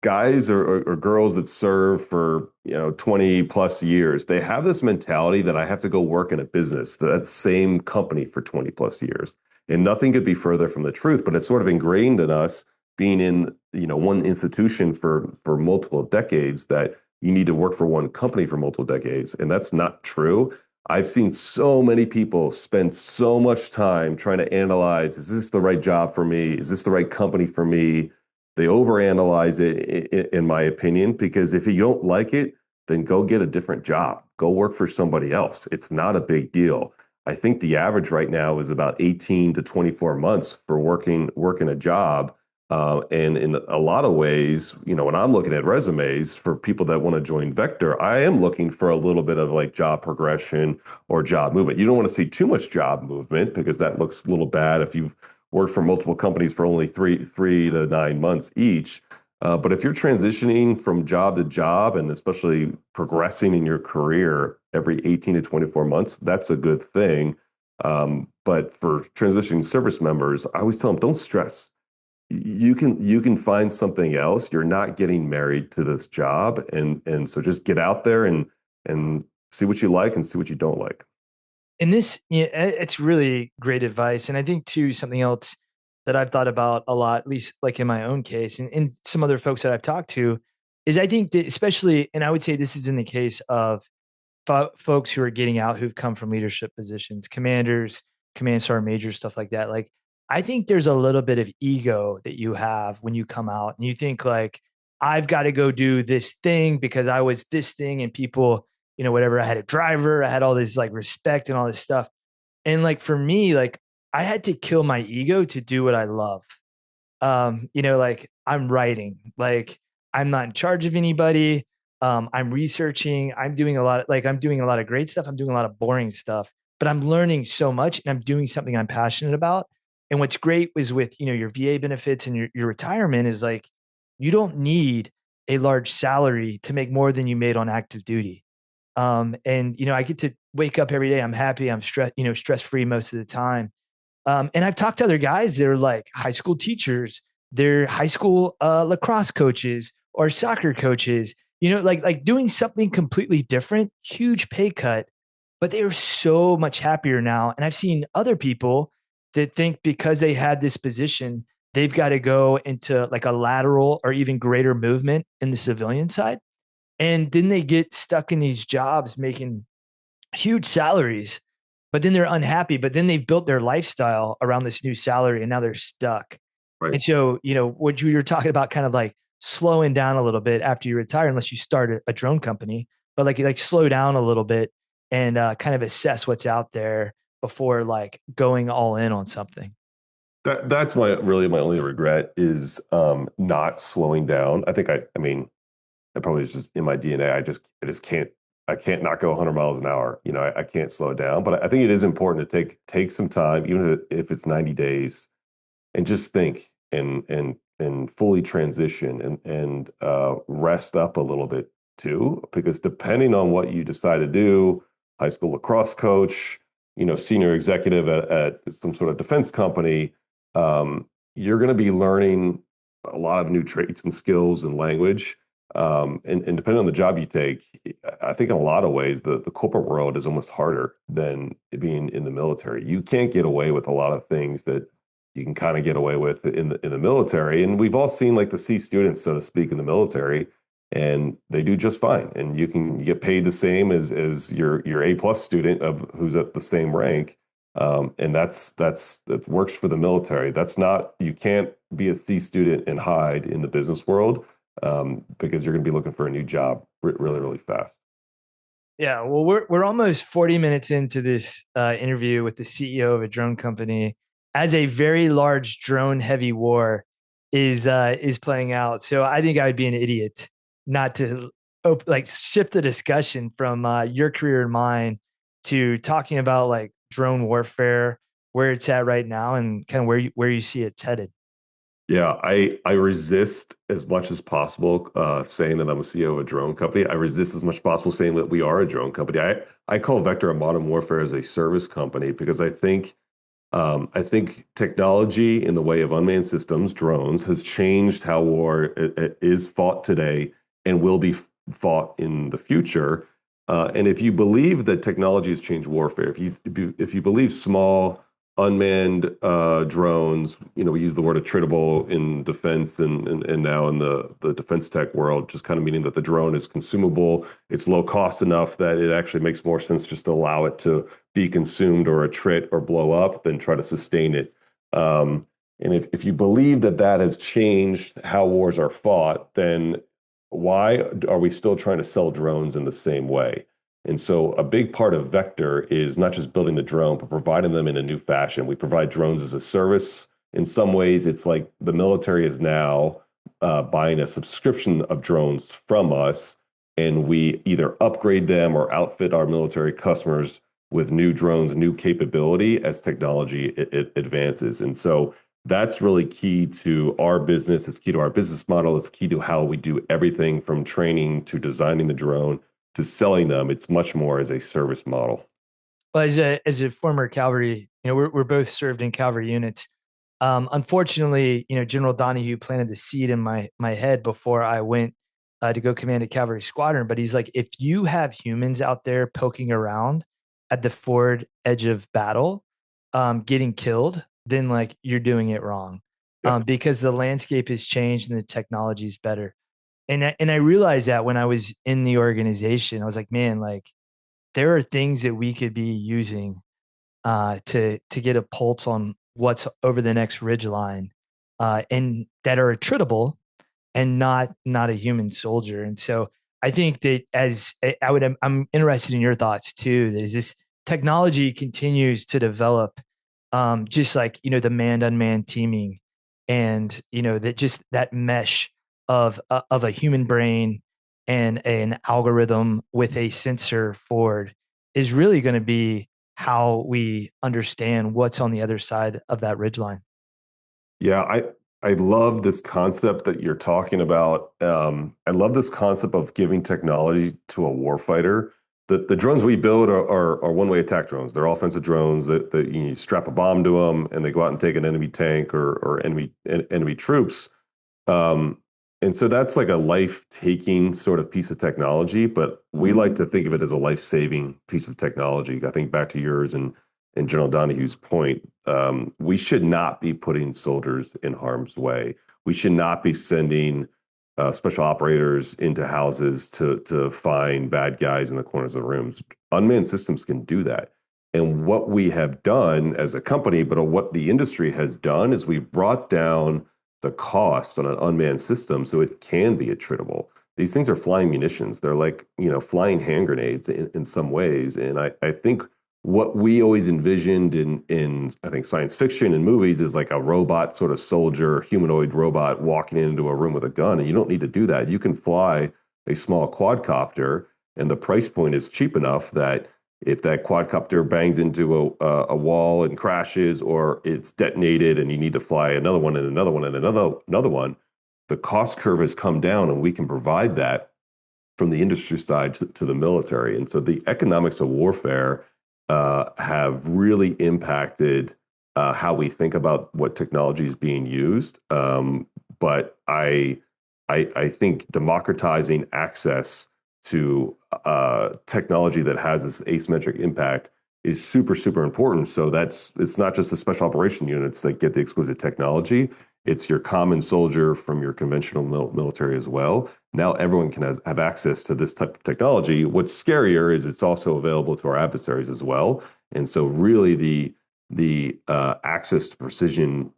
guys or girls that serve for 20 plus years, they have this mentality that I have to go work in a business, that same company for 20 plus years. And nothing could be further from the truth, but it's sort of ingrained in us being in one institution for multiple decades, that you need to work for one company for multiple decades. And that's not true. I've seen so many people spend so much time trying to analyze, is this the right job for me? Is this the right company for me? They overanalyze it, in my opinion, because if you don't like it, then go get a different job. Go work for somebody else. It's not a big deal. I think the average right now is about 18 to 24 months for working a job. And in a lot of ways, when I'm looking at resumes for people that want to join Vector, I am looking for a little bit of like job progression or job movement. You don't want to see too much job movement because that looks a little bad if you've worked for multiple companies for only three to 9 months each. But if you're transitioning from job to job and especially progressing in your career every 18 to 24 months, that's a good thing. But for transitioning service members, I always tell them, don't stress. You can find something else. You're not getting married to this job, and so just get out there and see what you like and see what you don't like. And this, it's really great advice. And I think too, something else that I've thought about a lot, at least like in my own case and some other folks that I've talked to, is I think that especially, and I would say this is in the case of folks who are getting out who've come from leadership positions, commanders, command sergeant majors, stuff like that. Like, I think there's a little bit of ego that you have when you come out and you think like, I've got to go do this thing because I was this thing and people, whatever. I had a driver, I had all this like respect and all this stuff. And like for me, like I had to kill my ego to do what I love. Like I'm writing, like I'm not in charge of anybody. I'm researching, I'm doing a lot of great stuff. I'm doing a lot of boring stuff, but I'm learning so much and I'm doing something I'm passionate about. And what's great was with, your VA benefits and your retirement is like, you don't need a large salary to make more than you made on active duty. And I get to wake up every day. I'm happy. I'm stress free most of the time. And I've talked to other guys that are like high school teachers, they're high school lacrosse coaches or soccer coaches, like doing something completely different, huge pay cut, but they are so much happier now. And I've seen other people that think because they had this position, they've got to go into like a lateral or even greater movement in the civilian side. And then they get stuck in these jobs making huge salaries, but then they're unhappy. But then they've built their lifestyle around this new salary and now they're stuck. Right. And so, what you were talking about kind of like slowing down a little bit after you retire, unless you start a drone company, but like slow down a little bit and kind of assess what's out there before like going all in on something. That's my only regret is not slowing down. I mean, it probably is just in my DNA. I just can't not go 100 miles an hour. I can't slow down. But I think it is important to take some time, even if it's 90 days, and just think and fully transition and rest up a little bit too, because depending on what you decide to do, high school lacrosse coach, senior executive at some sort of defense company, you're going to be learning a lot of new traits and skills and language. And depending on the job you take, I think in a lot of ways, the corporate world is almost harder than being in the military. You can't get away with a lot of things that you can kind of get away with in the military. And we've all seen like the C students, so to speak, in the military, and they do just fine. And you get paid the same as your A+ student of who's at the same rank. And that works for the military. That's not, you can't be a C student and hide in the business world, because you're going to be looking for a new job really, really fast. Yeah, well, we're almost 40 minutes into this interview with the CEO of a drone company as a very large drone heavy war is playing out. So I think I would be an idiot not to like shift the discussion from your career and mine to talking about like drone warfare, where it's at right now, and kind of where you see it's headed. Yeah, I resist as much as possible saying that I'm a CEO of a drone company. I resist as much as possible saying that we are a drone company. I call Vector a modern warfare as a service company because I think technology in the way of unmanned systems, drones, has changed how war is fought today and will be fought in the future. And if you believe that technology has changed warfare, if you believe small unmanned drones, we use the word attritable in defense and now in the defense tech world, just kind of meaning that the drone is consumable, it's low cost enough that it actually makes more sense just to allow it to be consumed or attrit or blow up than try to sustain it. And if you believe that that has changed how wars are fought, then why are we still trying to sell drones in the same way? And so a big part of Vector is not just building the drone, but providing them in a new fashion. We provide drones as a service. In some ways, it's like the military is now buying a subscription of drones from us, and we either upgrade them or outfit our military customers with new drones, new capability as technology it advances. And so that's really key to our business. It's key to our business model. It's key to how we do everything from training to designing the drone to selling them. It's much more as a service model. Well, as a former cavalry, we're both served in cavalry units. Unfortunately, General Donahue planted the seed in my head before I went to go command a cavalry squadron. But he's like, if you have humans out there poking around at the forward edge of battle, getting killed, then like you're doing it wrong, Yeah. because the landscape has changed and the technology is better. And I realized that when I was in the organization, I was like, man, like there are things that we could be using to get a pulse on what's over the next ridge line, and that are attritable and not a human soldier. And so I think that I'm interested in your thoughts too. That as this technology continues to develop, just like the manned unmanned teaming, and that just that mesh of a human brain and an algorithm with a sensor forward is really going to be how we understand what's on the other side of that ridgeline. Yeah, I love this concept that you're talking about. I love this concept of giving technology to a warfighter. The drones we build are one-way attack drones. They're offensive drones that you strap a bomb to them and they go out and take an enemy tank or enemy troops. Um, and so that's like a life-taking sort of piece of technology, but we like to think of it as a life-saving piece of technology. I think back to yours and General Donahue's point, we should not be putting soldiers in harm's way. We should not be sending special operators into houses to find bad guys in the corners of the rooms. Unmanned systems can do that. And what we have done as a company, but what the industry has done, is we've brought down the cost on an unmanned system so it can be attritable. These things are flying munitions. They're like, flying hand grenades in some ways. And I think what we always envisioned in I think science fiction and movies is like a robot sort of soldier, humanoid robot walking into a room with a gun. And you don't need to do that. You can fly a small quadcopter, and the price point is cheap enough that if that quadcopter bangs into a wall and crashes, or it's detonated and you need to fly another one and another one and another one, the cost curve has come down, and we can provide that from the industry side to the military. And so the economics of warfare have really impacted how we think about what technology is being used. But I think democratizing access to technology that has this asymmetric impact is super, super important. So it's not just the special operation units that get the exquisite technology. It's your common soldier from your conventional military as well. Now everyone can have access to this type of technology. What's scarier is it's also available to our adversaries as well. And so really the access to precision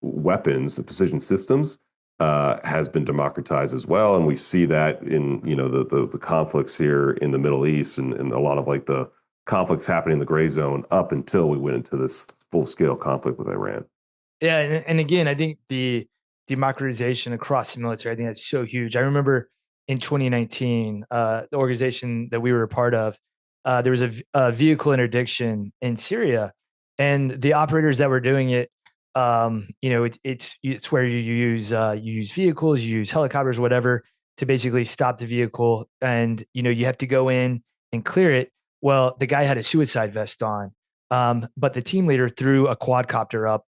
weapons, the precision systems, has been democratized as well. And we see that in, the conflicts here in the Middle East, and a lot of like the conflicts happening in the gray zone up until we went into this full-scale conflict with Iran. Yeah, and again, I think the democratization across the military, I think that's so huge. I remember in 2019, the organization that we were a part of, there was a vehicle interdiction in Syria, and the operators that were doing it, it's where you use vehicles, you use helicopters, whatever, to basically stop the vehicle, and you have to go in and clear it. Well, the guy had a suicide vest on, but the team leader threw a quadcopter up,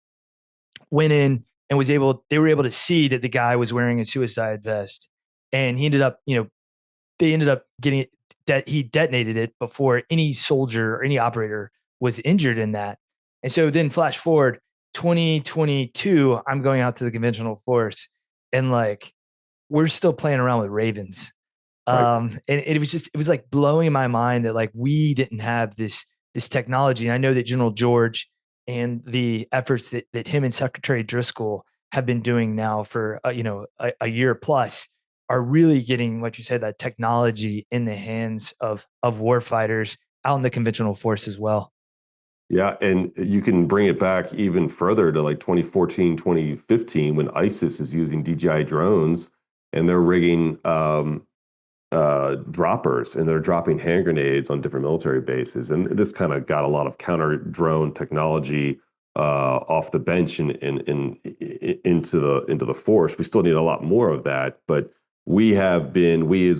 went in, and they were able to see that the guy was wearing a suicide vest, and they ended up getting it, that he detonated it before any soldier or any operator was injured in that. And so then flash forward 2022, I'm going out to the conventional force, and like we're still playing around with Ravens. Right. And it was like blowing my mind that like we didn't have this technology. And I know that General George and the efforts that him and Secretary Driscoll have been doing now for a year plus are really getting, like you said, that technology in the hands of warfighters out in the conventional force as well. Yeah, and you can bring it back even further to like 2014, 2015, when ISIS is using DJI drones, and they're rigging droppers, and they're dropping hand grenades on different military bases. And this kind of got a lot of counter drone technology off the bench and into the force. We still need a lot more of that, but we as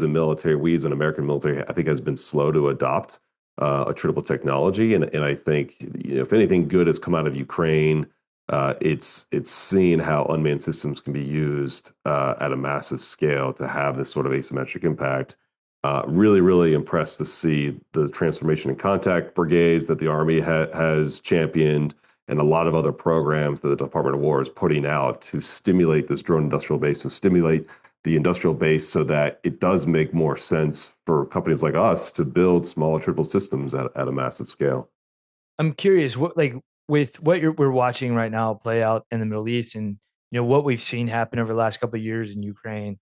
a military, we as an American military, I think has been slow to adopt attritable technology. And I think if anything good has come out of Ukraine, it's seeing how unmanned systems can be used at a massive scale to have this sort of asymmetric impact. Really, really impressed to see the transformation in contact brigades that the Army has championed, and a lot of other programs that the Department of War is putting out to stimulate this drone industrial base, to stimulate the industrial base, so that it does make more sense for companies like us to build small attritable systems at a massive scale. I'm curious, with what we're watching right now play out in the Middle East, and what we've seen happen over the last couple of years in Ukraine.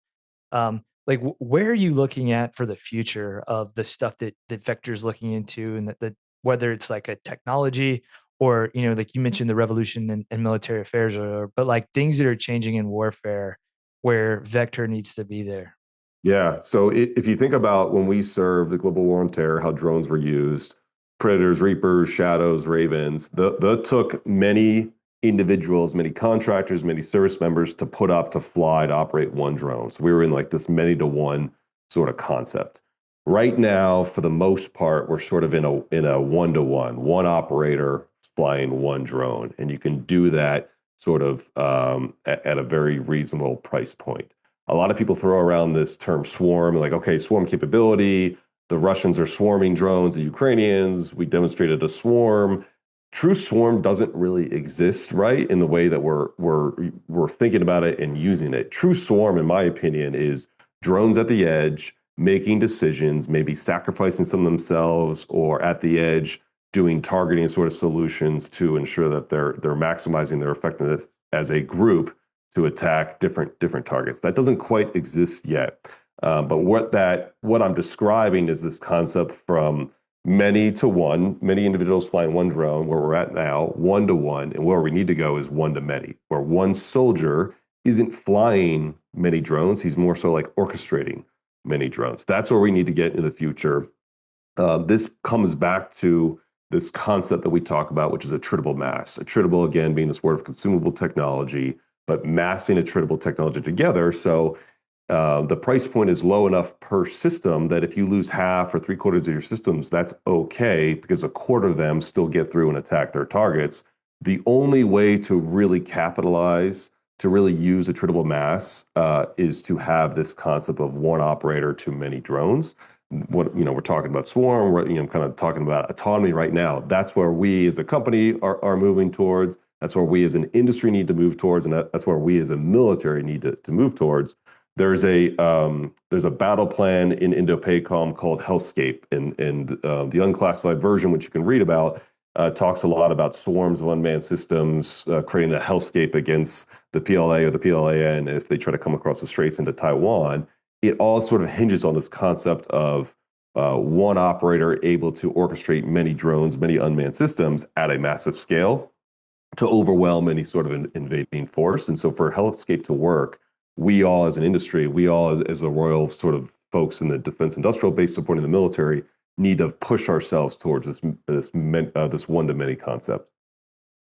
Where are you looking at for the future of the stuff that Vector's looking into, and that whether it's like a technology or like you mentioned the revolution in military affairs, but like things that are changing in warfare where Vector needs to be there. Yeah. So if you think about when we served the global war on terror, how drones were used, Predators, Reapers, Shadows, Ravens, that took many individuals, many contractors, many service members to put up, to fly, to operate one drone. So we were in like this many to one sort of concept. Right now, for the most part, we're sort of in a one-to-one, one operator flying one drone. And you can do that sort of at a very reasonable price point. A lot of people throw around this term swarm, like, okay, swarm capability. The Russians are swarming drones, the Ukrainians, we demonstrated a swarm. True swarm doesn't really exist, right? In the way that we're thinking about it and using it. True swarm, in my opinion, is drones at the edge, making decisions, maybe sacrificing some themselves, or at the edge, doing targeting sort of solutions to ensure that they're maximizing their effectiveness as a group to attack different targets. That doesn't quite exist yet. But what I'm describing is this concept from many to one, many individuals flying one drone, where we're at now, one to one, and where we need to go is one to many, where one soldier isn't flying many drones. He's more so like orchestrating many drones. That's where we need to get in the future. This comes back to this concept that we talk about, which is attritable mass. Attritable, again, being this word of consumable technology, but massing attritable technology together. So the price point is low enough per system that if you lose half or three-quarters of your systems, that's okay, because a quarter of them still get through and attack their targets. The only way to really capitalize, to really use attritable mass, is to have this concept of one operator to many drones. We're talking about swarm, we're kind of talking about autonomy right now. That's where we as a company are moving towards. That's where we as an industry need to move towards, and that's where we as a military need to move towards. There's a battle plan in Indo-PACOM called Hellscape, and the unclassified version, which you can read about, talks a lot about swarms of unmanned systems creating a hellscape against the PLA or the PLAN if they try to come across the straits into Taiwan. It all sort of hinges on this concept of one operator able to orchestrate many drones, many unmanned systems at a massive scale to overwhelm any sort of invading force. And so for Hellscape to work, we all as an industry, we all as the royal sort of folks in the defense industrial base supporting the military need to push ourselves towards this one-to-many concept.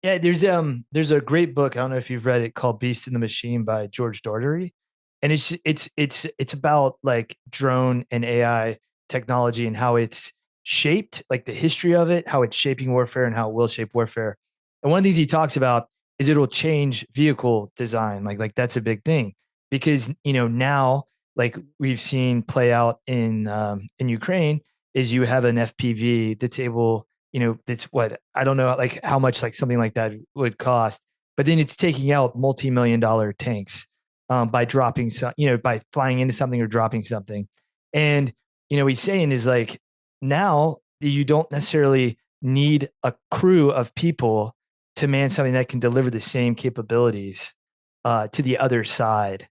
Yeah, there's a great book, I don't know if you've read it, called Beast in the Machine by George Daugherty. And it's about like drone and AI technology and how it's shaped, like the history of it, how it's shaping warfare and how it will shape warfare. And one of the things he talks about is it'll change vehicle design. Like that's a big thing because now like we've seen play out in Ukraine is you have an FPV that's able, that's what I don't know like how much like something like that would cost, but then it's taking out multi-million-dollar tanks by dropping some, by flying into something or dropping something. And, he's saying is like now you don't necessarily need a crew of people to man something that can deliver the same capabilities to the other side.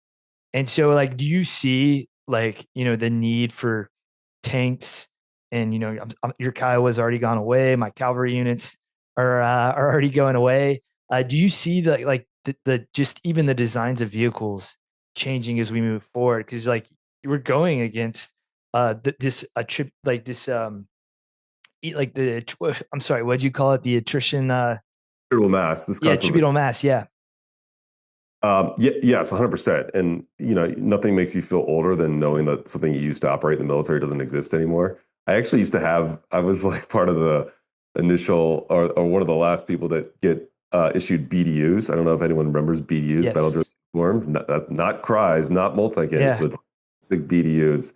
And so like, do you see like, the need for tanks and, your Kiowa's already gone away. My cavalry units are already going away. Do you see the just even the designs of vehicles changing as we move forward? Because like we're going against this a trip like this like I'm sorry, what'd you call it? The attrition Attributable mass. This attributable mass, yeah. Yes, 100%. And nothing makes you feel older than knowing that something you used to operate in the military doesn't exist anymore. I was like part of the initial or one of the last people that get issued BDUs. I don't know if anyone remembers BDUs, Yes. Battle Driven Uniform, not CRYs, not multi-kits, but basic BDUs.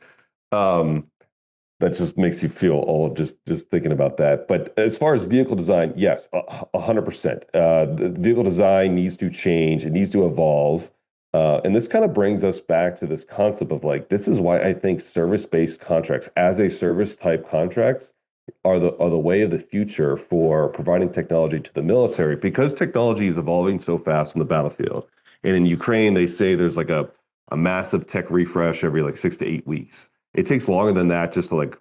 That just makes you feel old just thinking about that. But as far as vehicle design, yes, 100%. The vehicle design needs to change. It needs to evolve. And this kind of brings us back to this concept of like, this is why I think service-based contracts as a service type contracts are the way of the future for providing technology to the military, because technology is evolving so fast on the battlefield. And in Ukraine, they say there's like a massive tech refresh every like 6 to 8 weeks. It takes longer than that just to like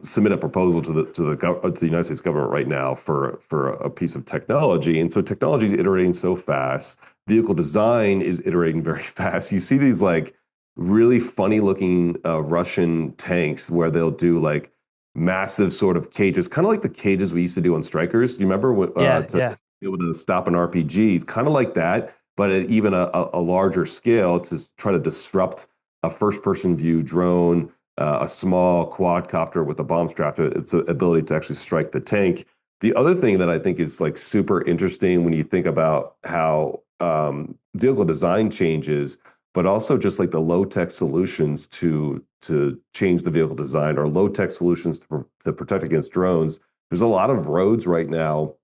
submit a proposal to the United States government right now for a piece of technology. And so technology is iterating so fast. Vehicle design is iterating very fast. You see these like really funny looking Russian tanks where they'll do like massive sort of cages, kind of like the cages we used to do on Strikers. Do you remember what be able to stop an RPG? It's kind of like that, but at even a larger scale to try to disrupt a first-person view drone, a small quadcopter with a bomb strap to it. Its ability to actually strike the tank. The other thing that I think is like super interesting when you think about how vehicle design changes, but also just like the low-tech solutions to change the vehicle design or low-tech solutions to protect against drones. There's a lot of roads right now,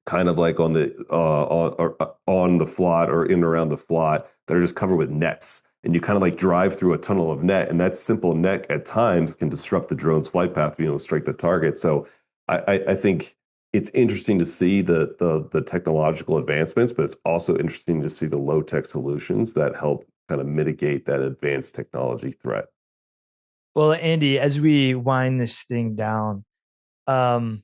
kind of like on the FLOT or in and around the FLOT that are just covered with nets. And you kind of like drive through a tunnel of net, and that simple net at times can disrupt the drone's flight path, being able to strike the target. So I think it's interesting to see the technological advancements, but it's also interesting to see the low tech solutions that help kind of mitigate that advanced technology threat. Well, Andy, as we wind this thing down, um,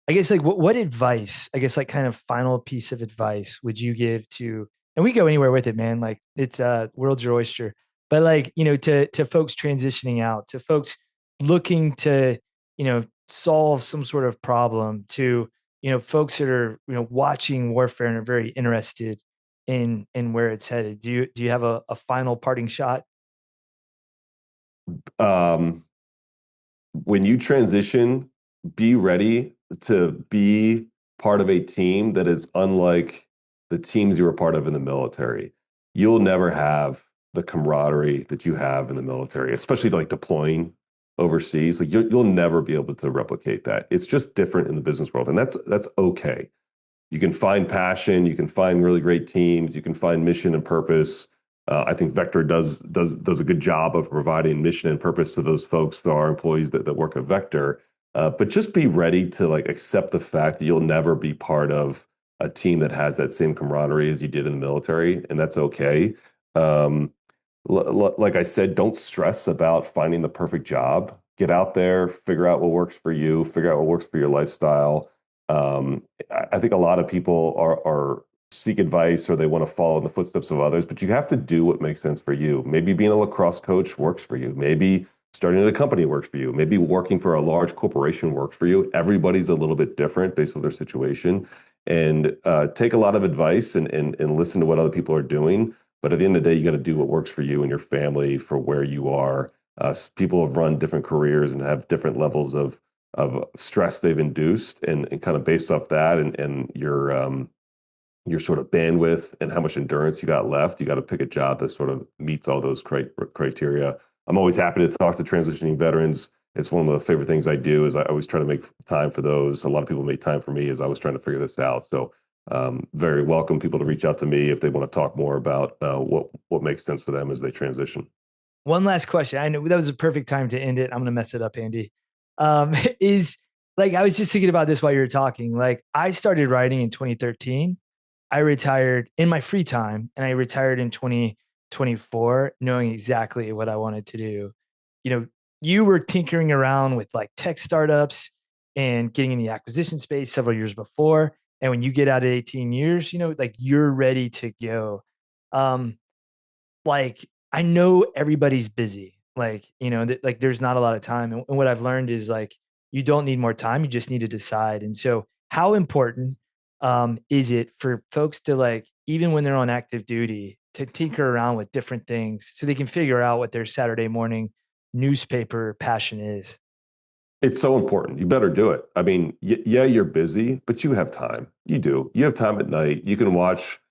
I guess like what advice, I guess like kind of final piece of advice would you give to, and we go anywhere with it, man. Like it's world's your oyster. But like, to folks transitioning out, to folks looking to, solve some sort of problem, to, folks that are, watching warfare and are very interested in where it's headed. Do you have a final parting shot? Um, when you transition, be ready to be part of a team that is unlike the teams you were part of in the military. You'll never have the camaraderie that you have in the military, especially like deploying overseas. Like you'll never be able to replicate that. It's just different in the business world, and that's okay. You can find passion, you can find really great teams, you can find mission and purpose. I think Vector does a good job of providing mission and purpose to those folks, to our employees that work at Vector. But just be ready to like accept the fact that you'll never be part of a team that has that same camaraderie as you did in the military, and that's okay. Um, like I said, don't stress about finding the perfect job. Get out there, figure out what works for you, figure out what works for your lifestyle. I think a lot of people are seek advice or they want to follow in the footsteps of others, but you have to do what makes sense for you. Maybe being a lacrosse coach works for you. Maybe starting a company works for you. Maybe working for a large corporation works for you. Everybody's a little bit different based on their situation. And take a lot of advice and listen to what other people are doing. But at the end of the day, you got to do what works for you and your family for where you are. People have run different careers and have different levels of stress they've induced, and kind of based off that and your sort of bandwidth and how much endurance you got left, you got to pick a job that sort of meets all those criteria. I'm always happy to talk to transitioning veterans. It's one of the favorite things I do is I always try to make time for those. A lot of people make time for me as I was trying to figure this out. So very welcome people to reach out to me if they want to talk more about what makes sense for them as they transition. One last question. I know that was a perfect time to end it. I'm going to mess it up, Andy. Is like, I was just thinking about this while you were talking. Like, I started writing in 2013. I retired in my free time, and I retired in 2024, knowing exactly what I wanted to do. You know, you were tinkering around with like tech startups and getting in the acquisition space several years before. And when you get out at 18 years, like you're ready to go. Um, like I know everybody's busy. Like, like there's not a lot of time. And what I've learned is like you don't need more time, you just need to decide. And so how important is it for folks to like, even when they're on active duty, to tinker around with different things so they can figure out what their Saturday morning newspaper passion is? It's so important. You better do it. I mean, yeah, you're busy, but you have time. You do. You have time at night. You can watch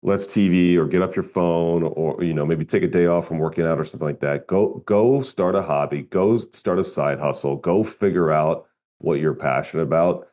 less TV or get off your phone or maybe take a day off from working out or something like that. Go start a hobby. Go start a side hustle. Go figure out what you're passionate about.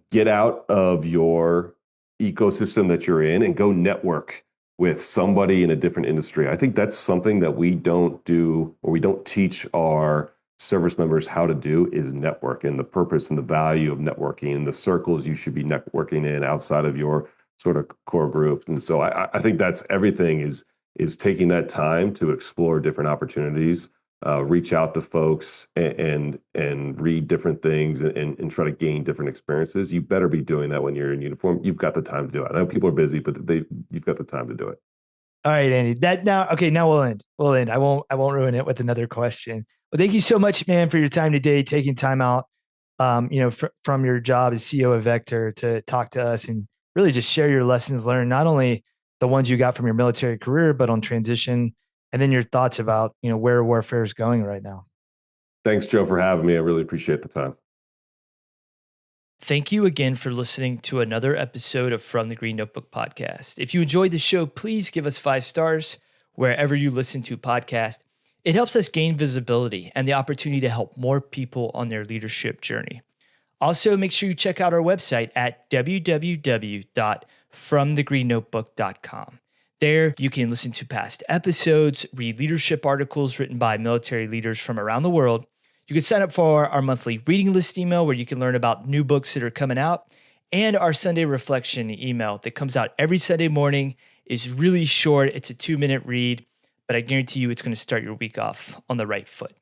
Get out of your ecosystem that you're in and go network with somebody in a different industry. I think that's something that we don't do or we don't teach our service members how to do is network, and the purpose and the value of networking and the circles you should be networking in outside of your sort of core groups. And so I think that's everything is taking that time to explore different opportunities, reach out to folks and read different things and try to gain different experiences. You better be doing that when you're in uniform. You've got the time to do it. I know people are busy, but you've got the time to do it. All right, Andy. Now we'll end. We'll end. I won't ruin it with another question. Well, thank you so much, man, for your time today, taking time out, from your job as CEO of Vector to talk to us and really just share your lessons learned, not only the ones you got from your military career, but on transition, and then your thoughts about, where warfare is going right now. Thanks, Joe, for having me. I really appreciate the time. Thank you again for listening to another episode of From the Green Notebook podcast. If you enjoyed the show, please give us 5 stars wherever you listen to podcasts. It helps us gain visibility and the opportunity to help more people on their leadership journey. Also, make sure you check out our website at www.fromthegreennotebook.com. There, you can listen to past episodes, read leadership articles written by military leaders from around the world. You can sign up for our monthly reading list email where you can learn about new books that are coming out, and our Sunday reflection email that comes out every Sunday morning. Is really short. It's a 2-minute read, but I guarantee you it's going to start your week off on the right foot.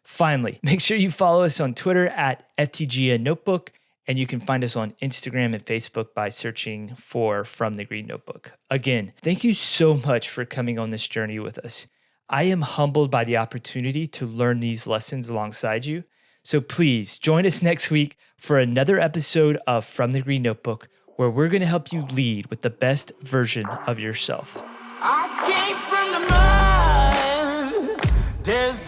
Finally, make sure you follow us on Twitter at FTGN Notebook, and you can find us on Instagram and Facebook by searching for From the Green Notebook. Again, thank you so much for coming on this journey with us. I am humbled by the opportunity to learn these lessons alongside you. So please join us next week for another episode of From the Green Notebook, where we're going to help you lead with the best version of yourself. I came from the mud. There's